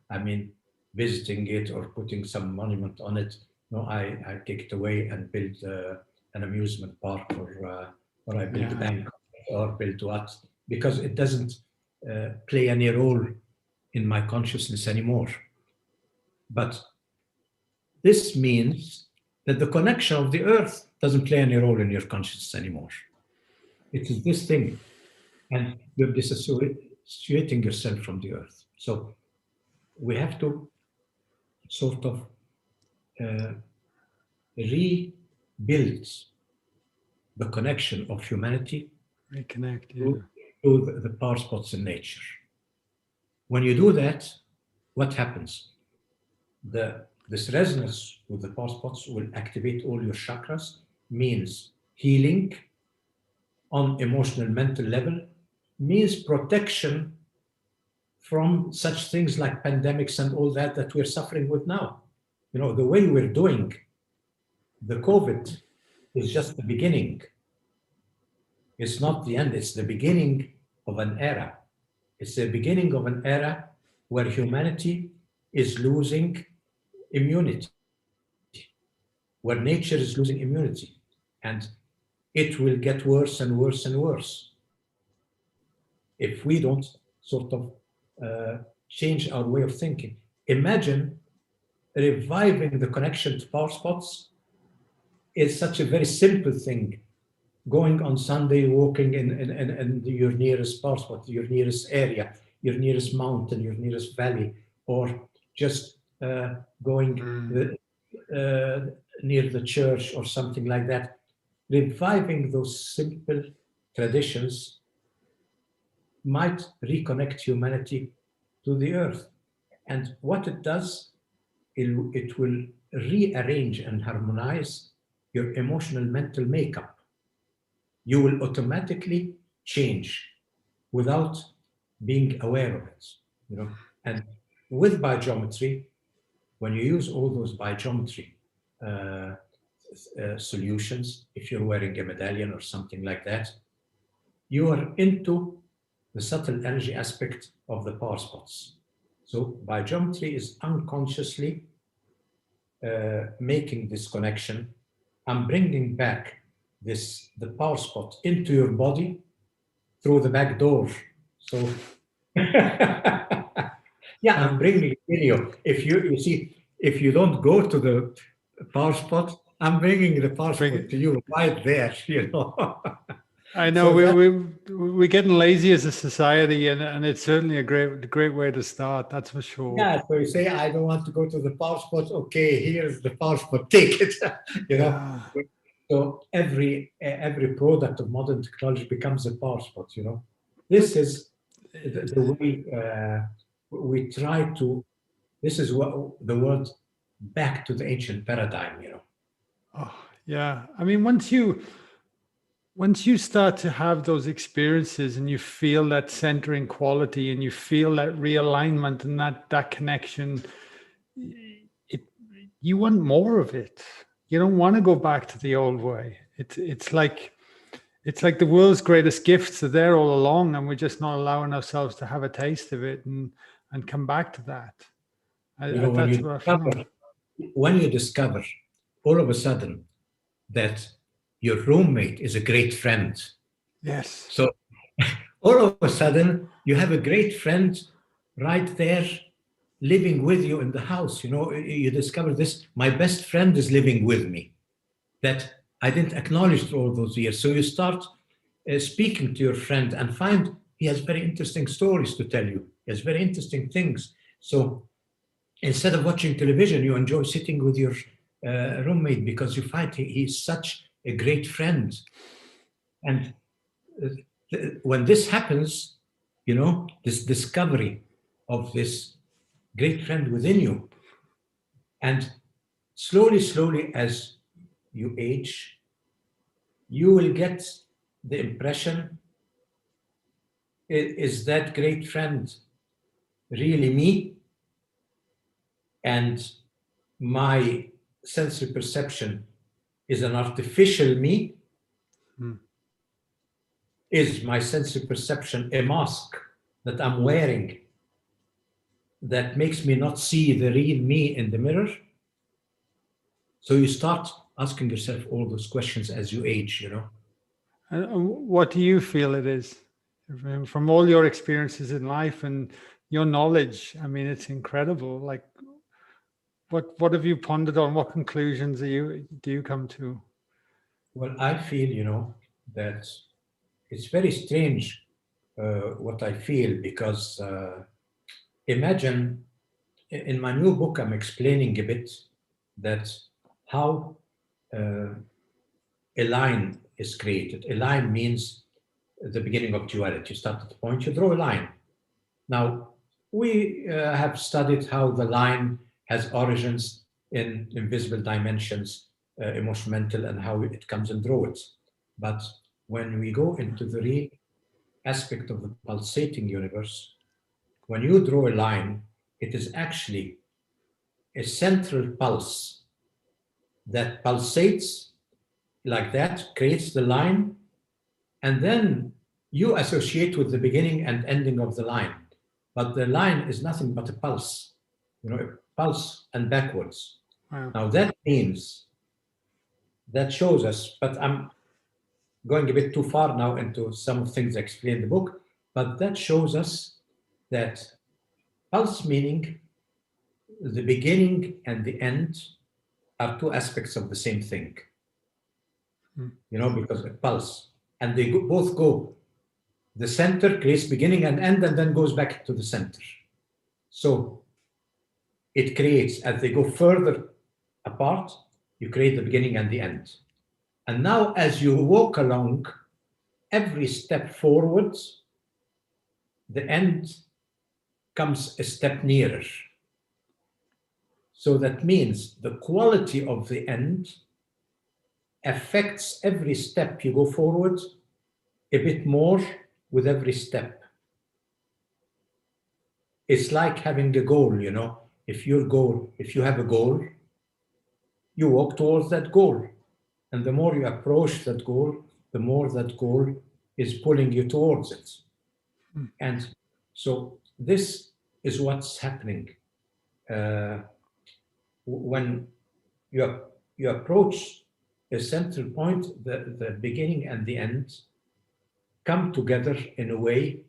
I mean, visiting it or putting some monument on it, no, I take it away and build an amusement park, or I build a bank, or build what, because it doesn't play any role in my consciousness anymore. But this means that the connection of the earth doesn't play any role in your consciousness anymore. It is this thing, and you're disassociating yourself from the earth. So we have to sort of rebuild the connection of humanity to the power spots in nature. When you do that, what happens? This resonance with the power spots will activate all your chakras, means healing on emotional, mental level, means protection from such things like pandemics and all that we're suffering with now. You know, the way we're doing the COVID is just the beginning. It's not the end, it's the beginning of an era. It's the beginning of an era where humanity is losing immunity, where nature is losing immunity. And it will get worse and worse and worse if we don't sort of change our way of thinking. Imagine reviving the connection to power spots is such a very simple thing. Going on Sunday, walking in your nearest power spot, your nearest area, your nearest mountain, your nearest valley, or just going near the church or something like that. Reviving those simple traditions might reconnect humanity to the earth. And what it does, it will rearrange and harmonize your emotional mental makeup. You will automatically change without being aware of it, you know. And with biogeometry, when you use all those biogeometry solutions, if you're wearing a medallion or something like that, you are into the subtle energy aspect of the power spots. So biogeometry is unconsciously making this connection. I'm bringing back the power spot into your body through the back door. So yeah, I'm bringing it in you. If you see, if you don't go to the power spot, I'm bringing the power spot to you right there, you know. I know, so we're getting lazy as a society, and it's certainly a great way to start, that's for sure. Yeah, so you say, I don't want to go to the power spot. Okay, here's the power spot, take it. You know. Yeah. So every product of modern technology becomes a power spot, you know. This is the way we try to, this is what the word back to the ancient paradigm, you know. Oh, yeah. I mean, once you start to have those experiences and you feel that centering quality and you feel that realignment and that connection, you want more of it. You don't want to go back to the old way. It's like the world's greatest gifts are there all along, and we're just not allowing ourselves to have a taste of it and come back to that. When you discover all of a sudden that your roommate is a great friend. Yes. So all of a sudden you have a great friend right there living with you in the house. You know, you discover this, my best friend is living with me, that I didn't acknowledge through all those years. So you start speaking to your friend and find he has very interesting stories to tell you. He has very interesting things. So instead of watching television, you enjoy sitting with your roommate because you find he's such a great friend. And when this happens, you know, this discovery of this great friend within you, and slowly, as you age, you will get the impression, is that great friend really me? And my sensory perception is an artificial me? Is my sensory perception a mask that I'm wearing that makes me not see the real me in the mirror? So you start asking yourself all those questions as you age, you know. And what do you feel it is? From all your experiences in life and your knowledge, I mean, it's incredible. Like, what have you pondered on? What conclusions do you come to? Well, I feel, you know, that it's very strange what I feel, because imagine in my new book, I'm explaining a bit that how a line is created. A line means the beginning of duality. You start at the point, you draw a line. Now, we have studied how the line has origins in invisible dimensions, emotional, mental, and how it comes and draws. But when we go into the real aspect of the pulsating universe, when you draw a line, it is actually a central pulse that pulsates like that, creates the line, and then you associate with the beginning and ending of the line. But the line is nothing but a pulse, you know, a pulse and backwards. Wow. Now that means, that shows us, but I'm going a bit too far now into some of things I explain in the book, but that shows us that pulse meaning the beginning and the end are two aspects of the same thing. You know, because a pulse, and they both go, the center creates beginning and end and then goes back to the center. So it creates, as they go further apart, you create the beginning and the end. And now as you walk along, every step forwards, the end comes a step nearer. So that means the quality of the end affects every step you go forward a bit more with every step. It's like having a goal, you know. If you have a goal, you walk towards that goal. And the more you approach that goal, the more that goal is pulling you towards it. And so this is what's happening. When you approach a central point, the beginning and the end come together in a way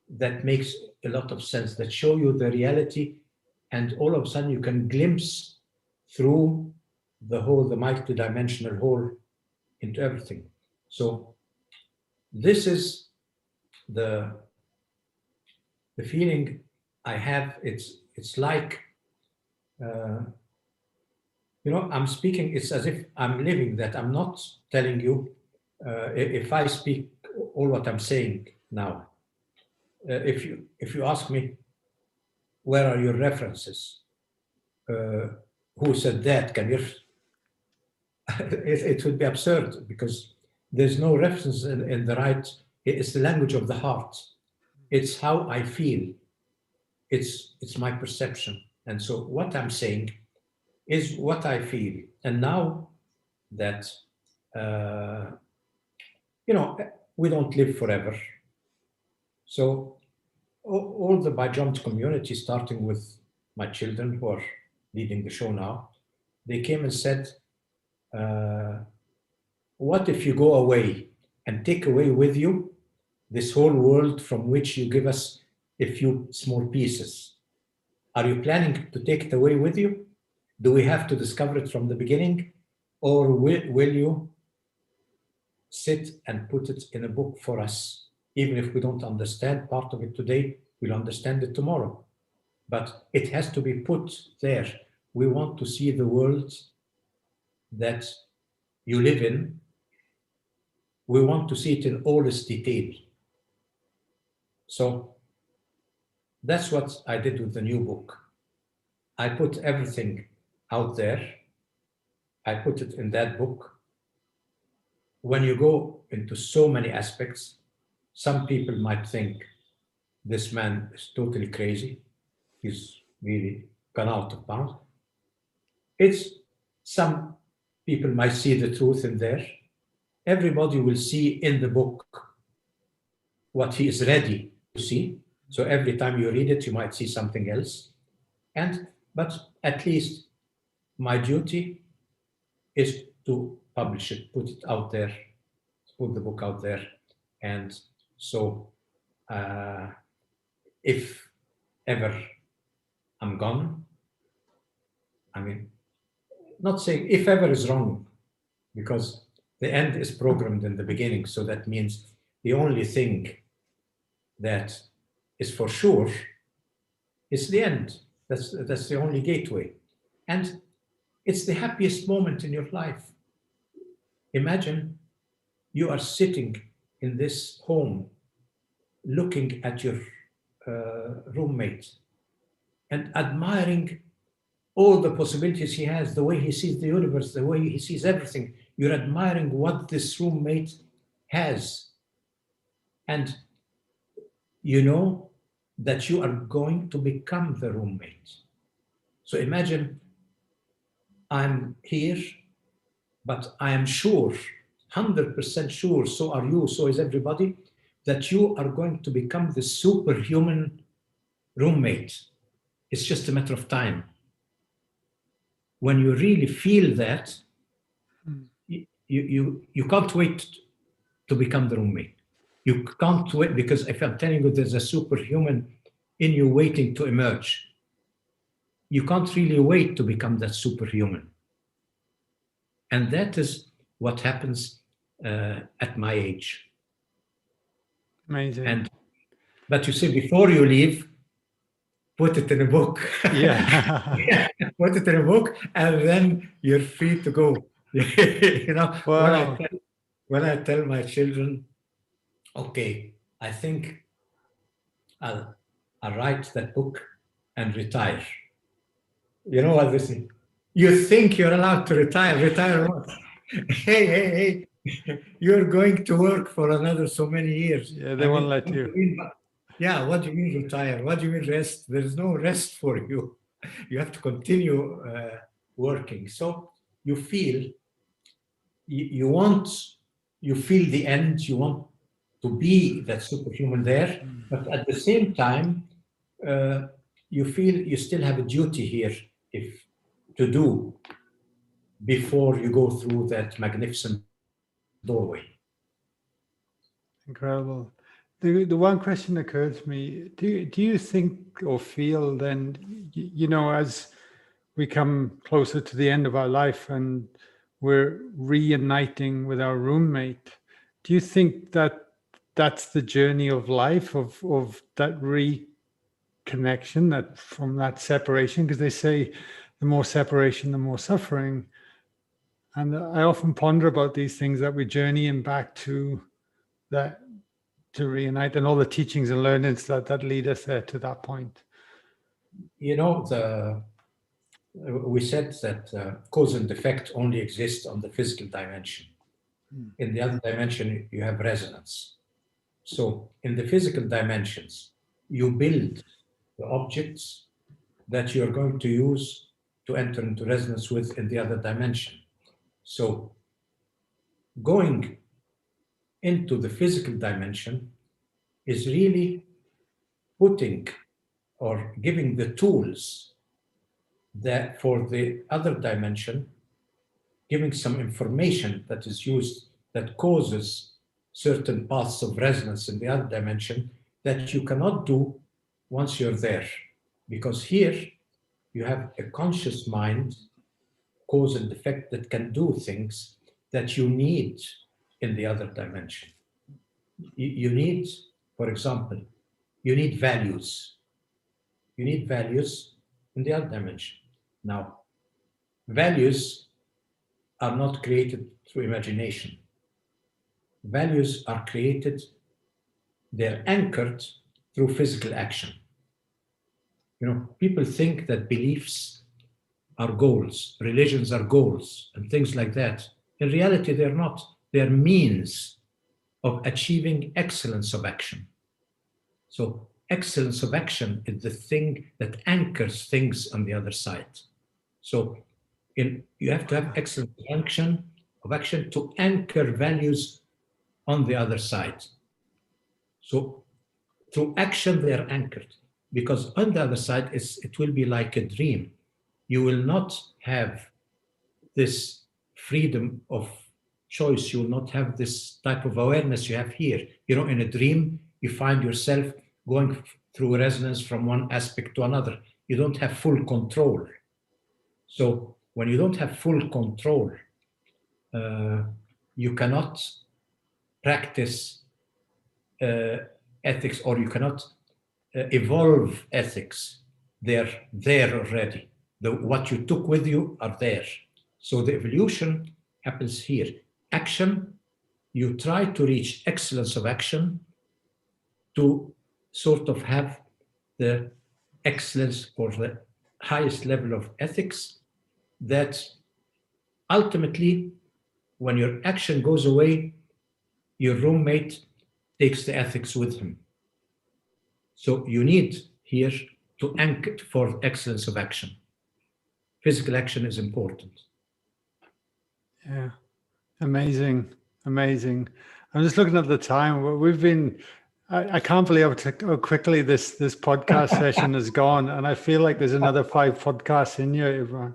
that makes a lot of sense, that show you the reality, and all of a sudden you can glimpse through the multidimensional whole into everything. So this is the feeling I have. It's like, you know, I'm speaking, it's as if I'm living that. I'm not telling you, if I speak all what I'm saying now, if you ask me, where are your references? Who said that? Can you? It would be absurd, because there's no reference in the right. It's the language of the heart. It's how I feel. It's my perception. And so what I'm saying is what I feel. And now that, you know, we don't live forever. So all the BioGeometry community, starting with my children who are leading the show now, they came and said, what if you go away and take away with you this whole world from which you give us a few small pieces? Are you planning to take it away with you? Do we have to discover it from the beginning? Or will you sit and put it in a book for us? Even if we don't understand part of it today, we'll understand it tomorrow. But it has to be put there. We want to see the world that you live in. We want to see it in all its detail. So that's what I did with the new book. I put everything out there, I put it in that book. When you go into so many aspects, some people might think this man is totally crazy. He's really gone out of bounds. It's some people might see the truth in there. Everybody will see in the book what he is ready to see. So every time you read it, you might see something else. But at least my duty is to publish it, put it out there, put the book out there. And so if ever I'm gone, I mean, not saying if ever is wrong, because the end is programmed in the beginning. So that means the only thing that is for sure is the end. That's the only gateway. And it's the happiest moment in your life. Imagine you are sitting in this home looking at your roommate and admiring all the possibilities he has, the way he sees the universe, the way he sees everything. You're admiring what this roommate has. And you know that you are going to become the roommate. So imagine I'm here, but I am sure, 100% sure, so are you, so is everybody, that you are going to become the superhuman roommate. It's just a matter of time. When you really feel that, you can't wait to become the roommate. You can't wait, because if I'm telling you there's a superhuman in you waiting to emerge, you can't really wait to become that superhuman. And that is what happens at my age. Amazing. But you see, before you leave, put it in a book. Yeah. Put it in a book, and then you're free to go. You know, Wow. when I tell my children, okay, I think I'll write that book and retire. You know what they say? You think you're allowed to retire? Retire what? Hey, you're going to work for another so many years. Yeah, they won't let you. Yeah, what do you mean retire? What do you mean rest? There's no rest for you. You have to continue working. So you feel, you feel the end, you want to be that superhuman there, but at the same time, you feel you still have a duty here to do before you go through that magnificent doorway. Incredible. The one question occurs to me, do you think or feel then, you know, as we come closer to the end of our life and we're reuniting with our roommate, do you think that that's the journey of life, of that reconnection, that from that separation? Because they say the more separation, the more suffering. And I often ponder about these things, that we're journeying back to that, to reunite, and all the teachings and learnings that lead us there to that point. You know, we said that cause and effect only exist on the physical dimension. In the other dimension, you have resonance. So in the physical dimensions, you build the objects that you're going to use to enter into resonance with in the other dimension. So going into the physical dimension is really putting or giving the tools that for the other dimension, giving some information that is used that causes certain paths of resonance in the other dimension that you cannot do once you're there. Because here you have a conscious mind, cause and effect, that can do things that you need in the other dimension. You need, for example, you need values. You need values in the other dimension. Now, values are not created through imagination. Values are created, they're anchored through physical action. You know, people think that beliefs are goals, religions are goals, and things like that. In reality, they're not. They're means of achieving excellence of action. So excellence of action is the thing that anchors things on the other side. So you have to have excellence of action to anchor values on the other side. So through action, they are anchored. Because on the other side, it will be like a dream. You will not have this freedom of choice. You will not have this type of awareness you have here. You know, in a dream, you find yourself going through resonance from one aspect to another. You don't have full control. So when you don't have full control, you cannot practice ethics, or you cannot evolve ethics. They're there already. What you took with you are there. So the evolution happens here. Action, you try to reach excellence of action to sort of have the excellence or the highest level of ethics that ultimately, when your action goes away, your roommate takes the ethics with him. So you need here to anchor for excellence of action. Physical action is important. Yeah, amazing, amazing. I'm just looking at the time. We've been, I can't believe how quickly this podcast session has gone, and I feel like there's another 5 podcasts in here, Ibrahim.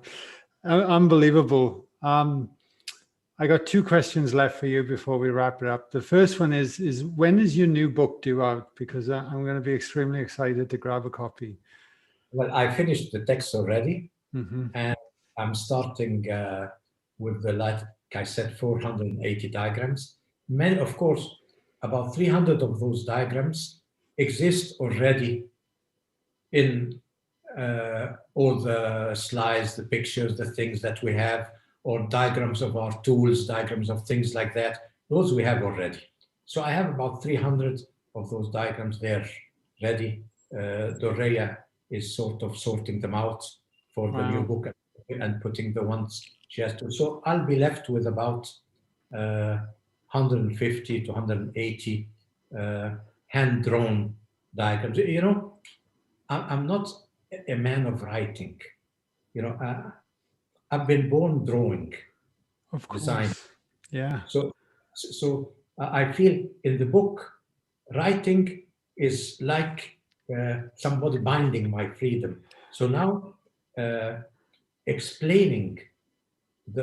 Unbelievable. I got 2 questions left for you before we wrap it up. The first one is when is your new book due out? Because I'm going to be extremely excited to grab a copy. Well, I finished the text already, Mm-hmm. and I'm starting with the, like I said, 480 diagrams. Many, of course, about 300 of those diagrams exist already in all the slides, the pictures, the things that we have, or diagrams of our tools, diagrams of things like that. Those we have already. So I have about 300 of those diagrams there ready. Dorea is sort of sorting them out for the new book and putting the ones she has to. So I'll be left with about 150 to 180 hand-drawn diagrams. You know, I'm not a man of writing. You know, I've been born drawing, Of course. design. Yeah. So I feel in the book, writing is like somebody binding my freedom. So now explaining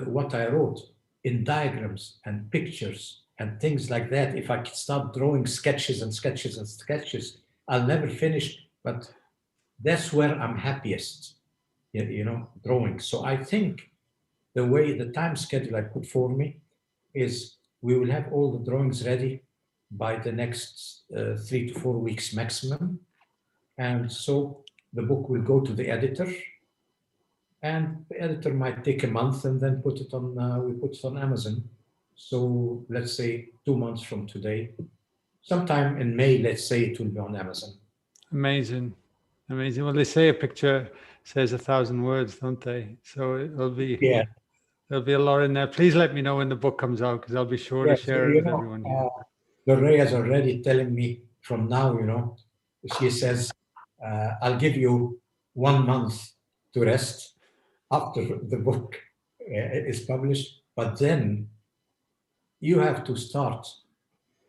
what I wrote in diagrams and pictures and things like that, if I could start drawing sketches and sketches and sketches, I'll never finish, but that's where I'm happiest, you know, drawing. So I think the time schedule I put for me is we will have all the drawings ready by the next 3 to 4 weeks maximum. And so the book will go to the editor, and the editor might take a month and then put it on, we put it on Amazon. So let's say 2 months from today, sometime in May, let's say it will be on Amazon. Amazing. Amazing. Well, they say a picture says 1,000 words, don't they? So it'll be, there'll be a lot in there. Please let me know when the book comes out, because I'll be sure to share it with everyone here. Dorea is already telling me from now, you know, she says, I'll give you 1 month to rest after the book is published, but then you have to start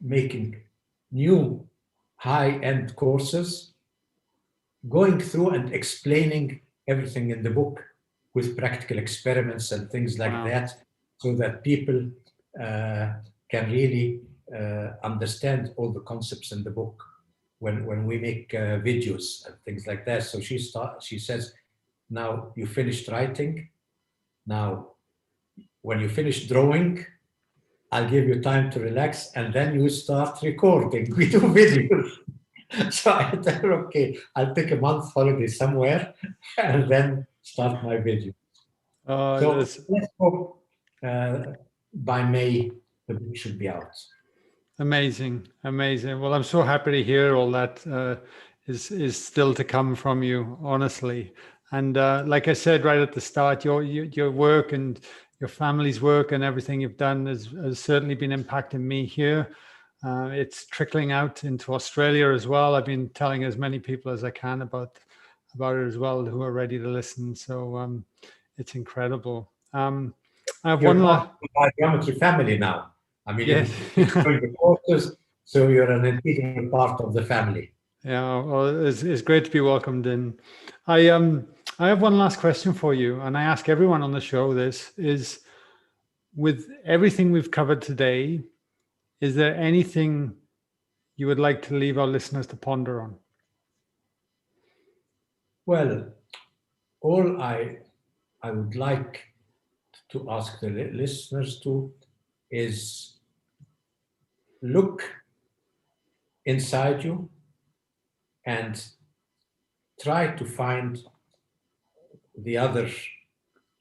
making new high-end courses, going through and explaining everything in the book with practical experiments and things like that, so that people can really understand all the concepts in the book when we make videos and things like that. So she says, now you finished writing. Now, when you finish drawing, I'll give you time to relax, and then you start recording. We do videos. So I tell her, okay, I'll take a month holiday somewhere and then start my video. So let's hope by May the book should be out. Amazing, amazing. Well, I'm so happy to hear all that is still to come from you, honestly. And like I said right at the start, your work and your family's work and everything you've done has certainly been impacting me here. It's trickling out into Australia as well. I've been telling as many people as I can about it as well, who are ready to listen. So it's incredible. I have You're one part last. of the BioGeometry family now. I mean, Yes. you've joined the courses, so you're an integral part of the family. Yeah, well, it's great to be welcomed in. I have one last question for you, and I ask everyone on the show this: is with everything we've covered today, is there anything you would like to leave our listeners to ponder on? Well, all I would like to ask the listeners to is look inside you and try to find the other,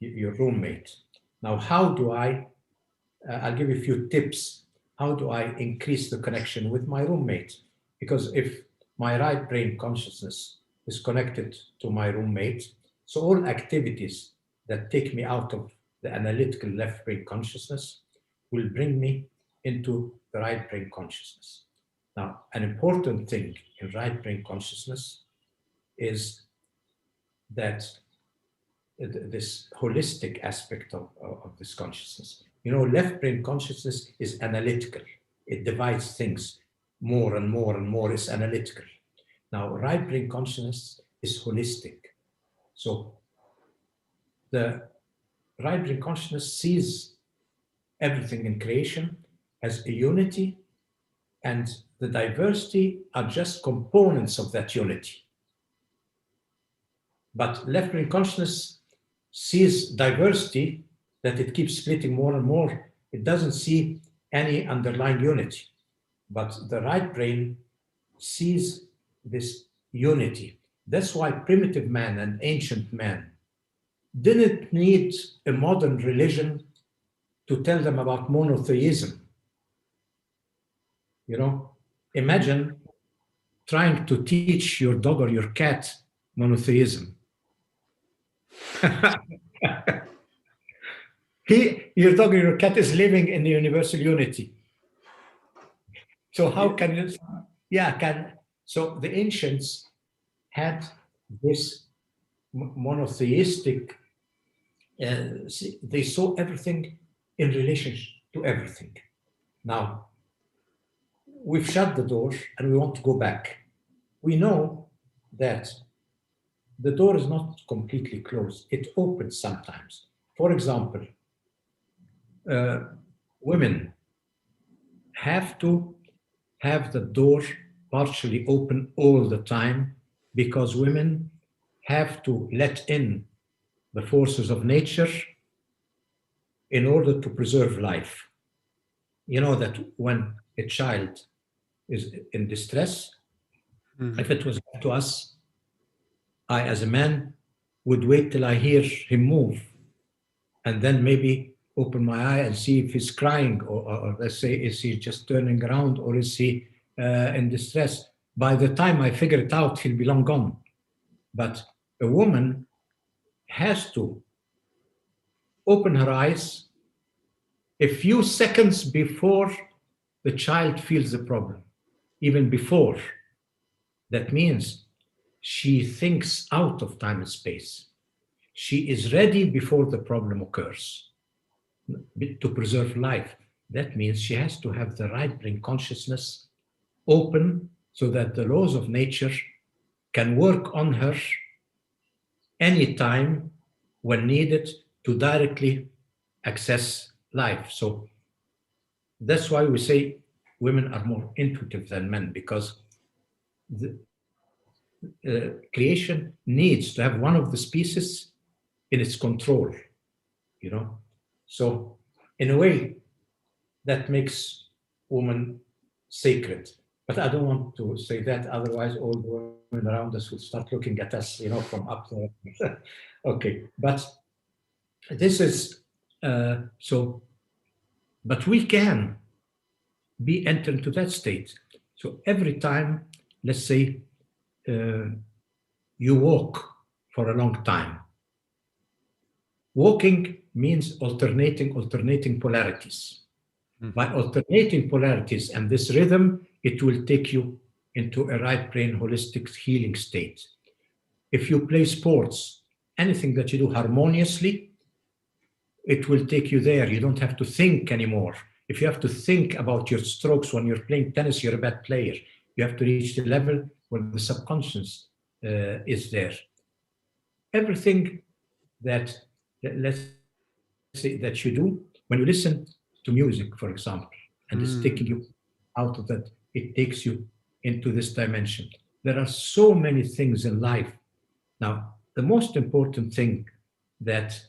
your roommate. Now, how do I'll give you a few tips. How do I increase the connection with my roommate? Because if my right brain consciousness is connected to my roommate, so all activities that take me out of the analytical left brain consciousness will bring me into the right brain consciousness. Now, an important thing in right brain consciousness is that this holistic aspect of this consciousness. You know, left brain consciousness is analytical. It divides things more and more and more. It's analytical. Now, right brain consciousness is holistic. So the right brain consciousness sees everything in creation as a unity, and the diversity are just components of that unity. But left brain consciousness sees diversity, that it keeps splitting more and more. It doesn't see any underlying unity. But the right brain sees this unity. That's why primitive man and ancient man didn't need a modern religion to tell them about monotheism. You know, imagine trying to teach your dog or your cat monotheism. Your dog or your cat is living in the universal unity. So how can you? So the ancients had this monotheistic. They saw everything in relation to everything. Now we've shut the door and we want to go back. We know that the door is not completely closed. It opens sometimes. For example, women have to have the door partially open all the time, because women have to let in the forces of nature in order to preserve life. You know that when a child is in distress, if it was up to us, I, as a man, would wait till I hear him move, and then maybe open my eye and see if he's crying, or let's say, is he just turning around, or is he in distress? By the time I figure it out, he'll be long gone. But a woman has to open her eyes a few seconds before the child feels the problem, even before. That means she thinks out of time and space. She is ready before the problem occurs to preserve life. That means she has to have the right brain consciousness open so that the laws of nature can work on her anytime when needed to directly access life. So that's why we say women are more intuitive than men, because the creation needs to have one of the species in its control, you know. So in a way, that makes woman sacred. But I don't want to say that, otherwise all the women around us will start looking at us, you know, from up there. Okay, but this is so. But we can be entered into that state. So every time, let's say, you walk for a long time. Walking means alternating polarities. By alternating polarities and this rhythm, it will take you into a right brain holistic healing state. If you play sports, anything that you do harmoniously, it will take you there. You don't have to think anymore. If you have to think about your strokes when you're playing tennis, you're a bad player. You have to reach the level where the subconscious is there. Everything that, let's say, that you do, when you listen to music, for example, and it's taking you out of that, it takes you into this dimension. There are so many things in life. Now, the most important thing that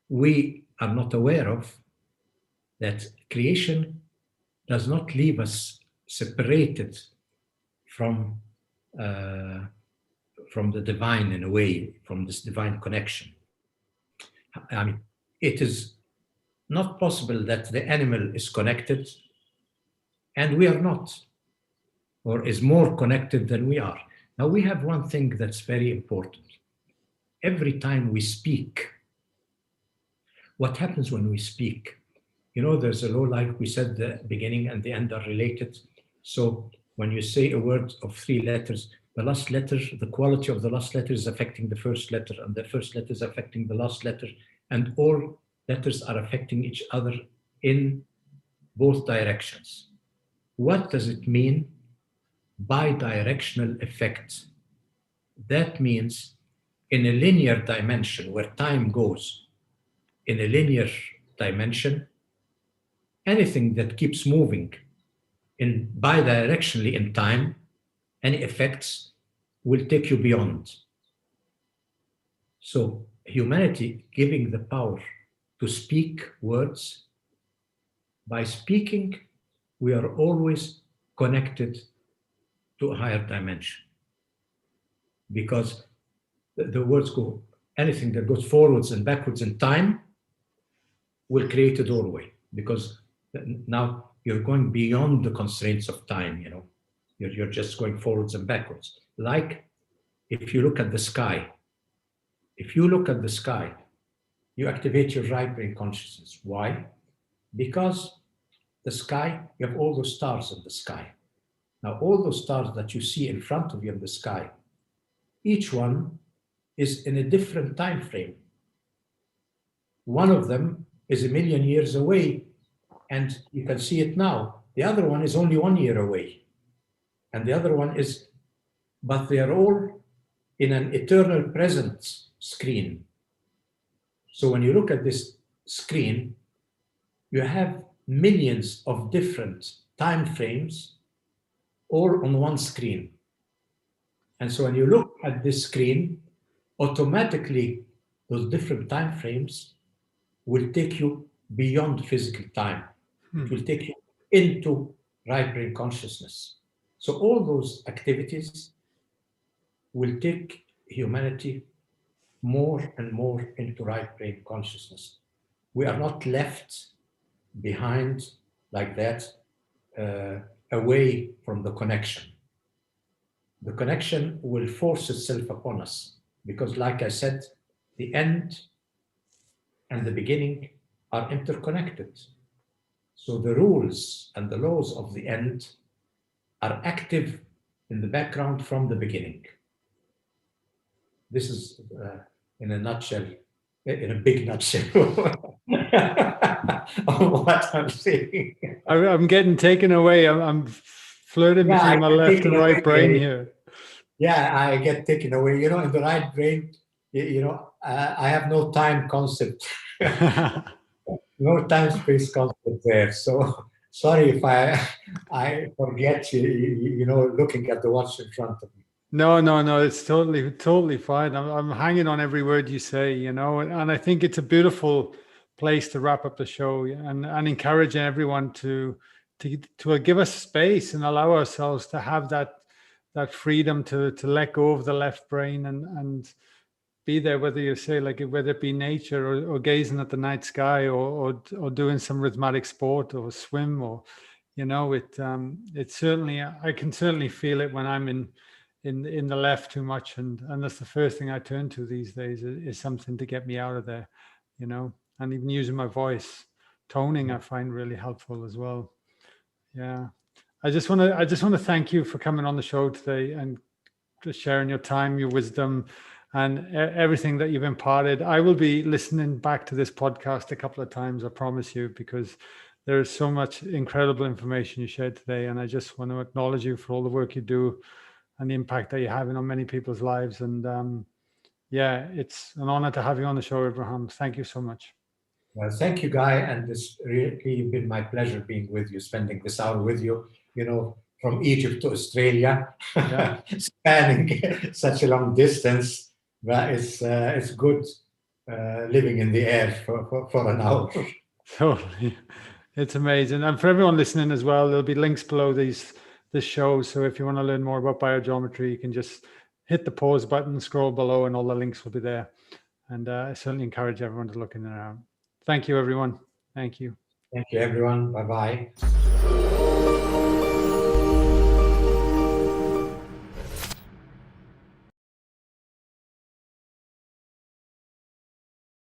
we are not aware of, that creation does not leave us separated from the divine in a way, from this divine connection. I mean, it is not possible that the animal is connected and we are not, or is more connected than we are. Now, we have one thing that's very important. Every time we speak, what happens when we speak? You know, there's a law, like we said, the beginning and the end are related. So when you say a word of 3 letters, the last letter, the quality of the last letter is affecting the first letter, and the first letter is affecting the last letter, and all letters are affecting each other in both directions. What does it mean? Bidirectional effect. That means in a linear dimension, where time goes in a linear dimension, anything that keeps moving in bidirectionally in time, any effects will take you beyond. So humanity giving the power to speak words, by speaking, we are always connected to a higher dimension. Because the words go, anything that goes forwards and backwards in time will create a doorway, because now you're going beyond the constraints of time, you know. You're just going forwards and backwards. Like if you look at the sky, if you look at the sky, you activate your right brain consciousness. Why? Because the sky, you have all those stars in the sky. Now, all those stars that you see in front of you in the sky, each one is in a different time frame. One of them is 1,000,000 years away, and you can see it now. The other one is only 1 year away. And the other one is, but they are all in an eternal present screen. So when you look at this screen, you have millions of different time frames all on one screen. And so when you look at this screen, automatically those different time frames will take you beyond physical time. It will take you into right brain consciousness. So all those activities will take humanity more and more into right brain consciousness. We are not left behind like that, away from the connection. The connection will force itself upon us because, like I said, the end and the beginning are interconnected. So the rules and the laws of the end are active in the background from the beginning. This is, in a nutshell, in a big nutshell, of what I'm saying. I'm getting taken away. I'm flirting between my left and right brain here. Yeah, I get taken away. You know, in the right brain, you know, I have no time concept, no time-space concept there. So sorry if I forget you know, looking at the watch in front of me. No, it's totally fine. I'm hanging on every word you say, you know, and I think it's a beautiful place to wrap up the show, and encouraging everyone to give us space and allow ourselves to have that freedom to let go of the left brain and be there, whether you say, like, whether it be nature or gazing at the night sky or doing some rhythmic sport or swim, or, you know, it certainly, I can certainly feel it when I'm in in the left too much, and that's the first thing I turn to these days is something to get me out of there, you know. And even using my voice, toning, I find really helpful as well. Yeah, I just want to thank you for coming on the show today and just sharing your time, your wisdom, and everything that you've imparted. I will be listening back to this podcast a couple of times, I promise you, because there is so much incredible information you shared today. And I just want to acknowledge you for all the work you do and the impact that you're having on many people's lives. And yeah, it's an honor to have you on the show, Ibrahim. Thank you so much. Well, thank you, Guy. And it's really been my pleasure being with you, spending this hour with you, you know, from Egypt to Australia, Yeah. spanning such a long distance. But it's good living in the air for an hour. Totally. It's amazing. And for everyone listening as well, there'll be links below this show. So if you want to learn more about biogeometry, you can just hit the pause button, scroll below, and all the links will be there. And I certainly encourage everyone to look in there out. Thank you, everyone. Thank you. Thank you, everyone. Bye-bye.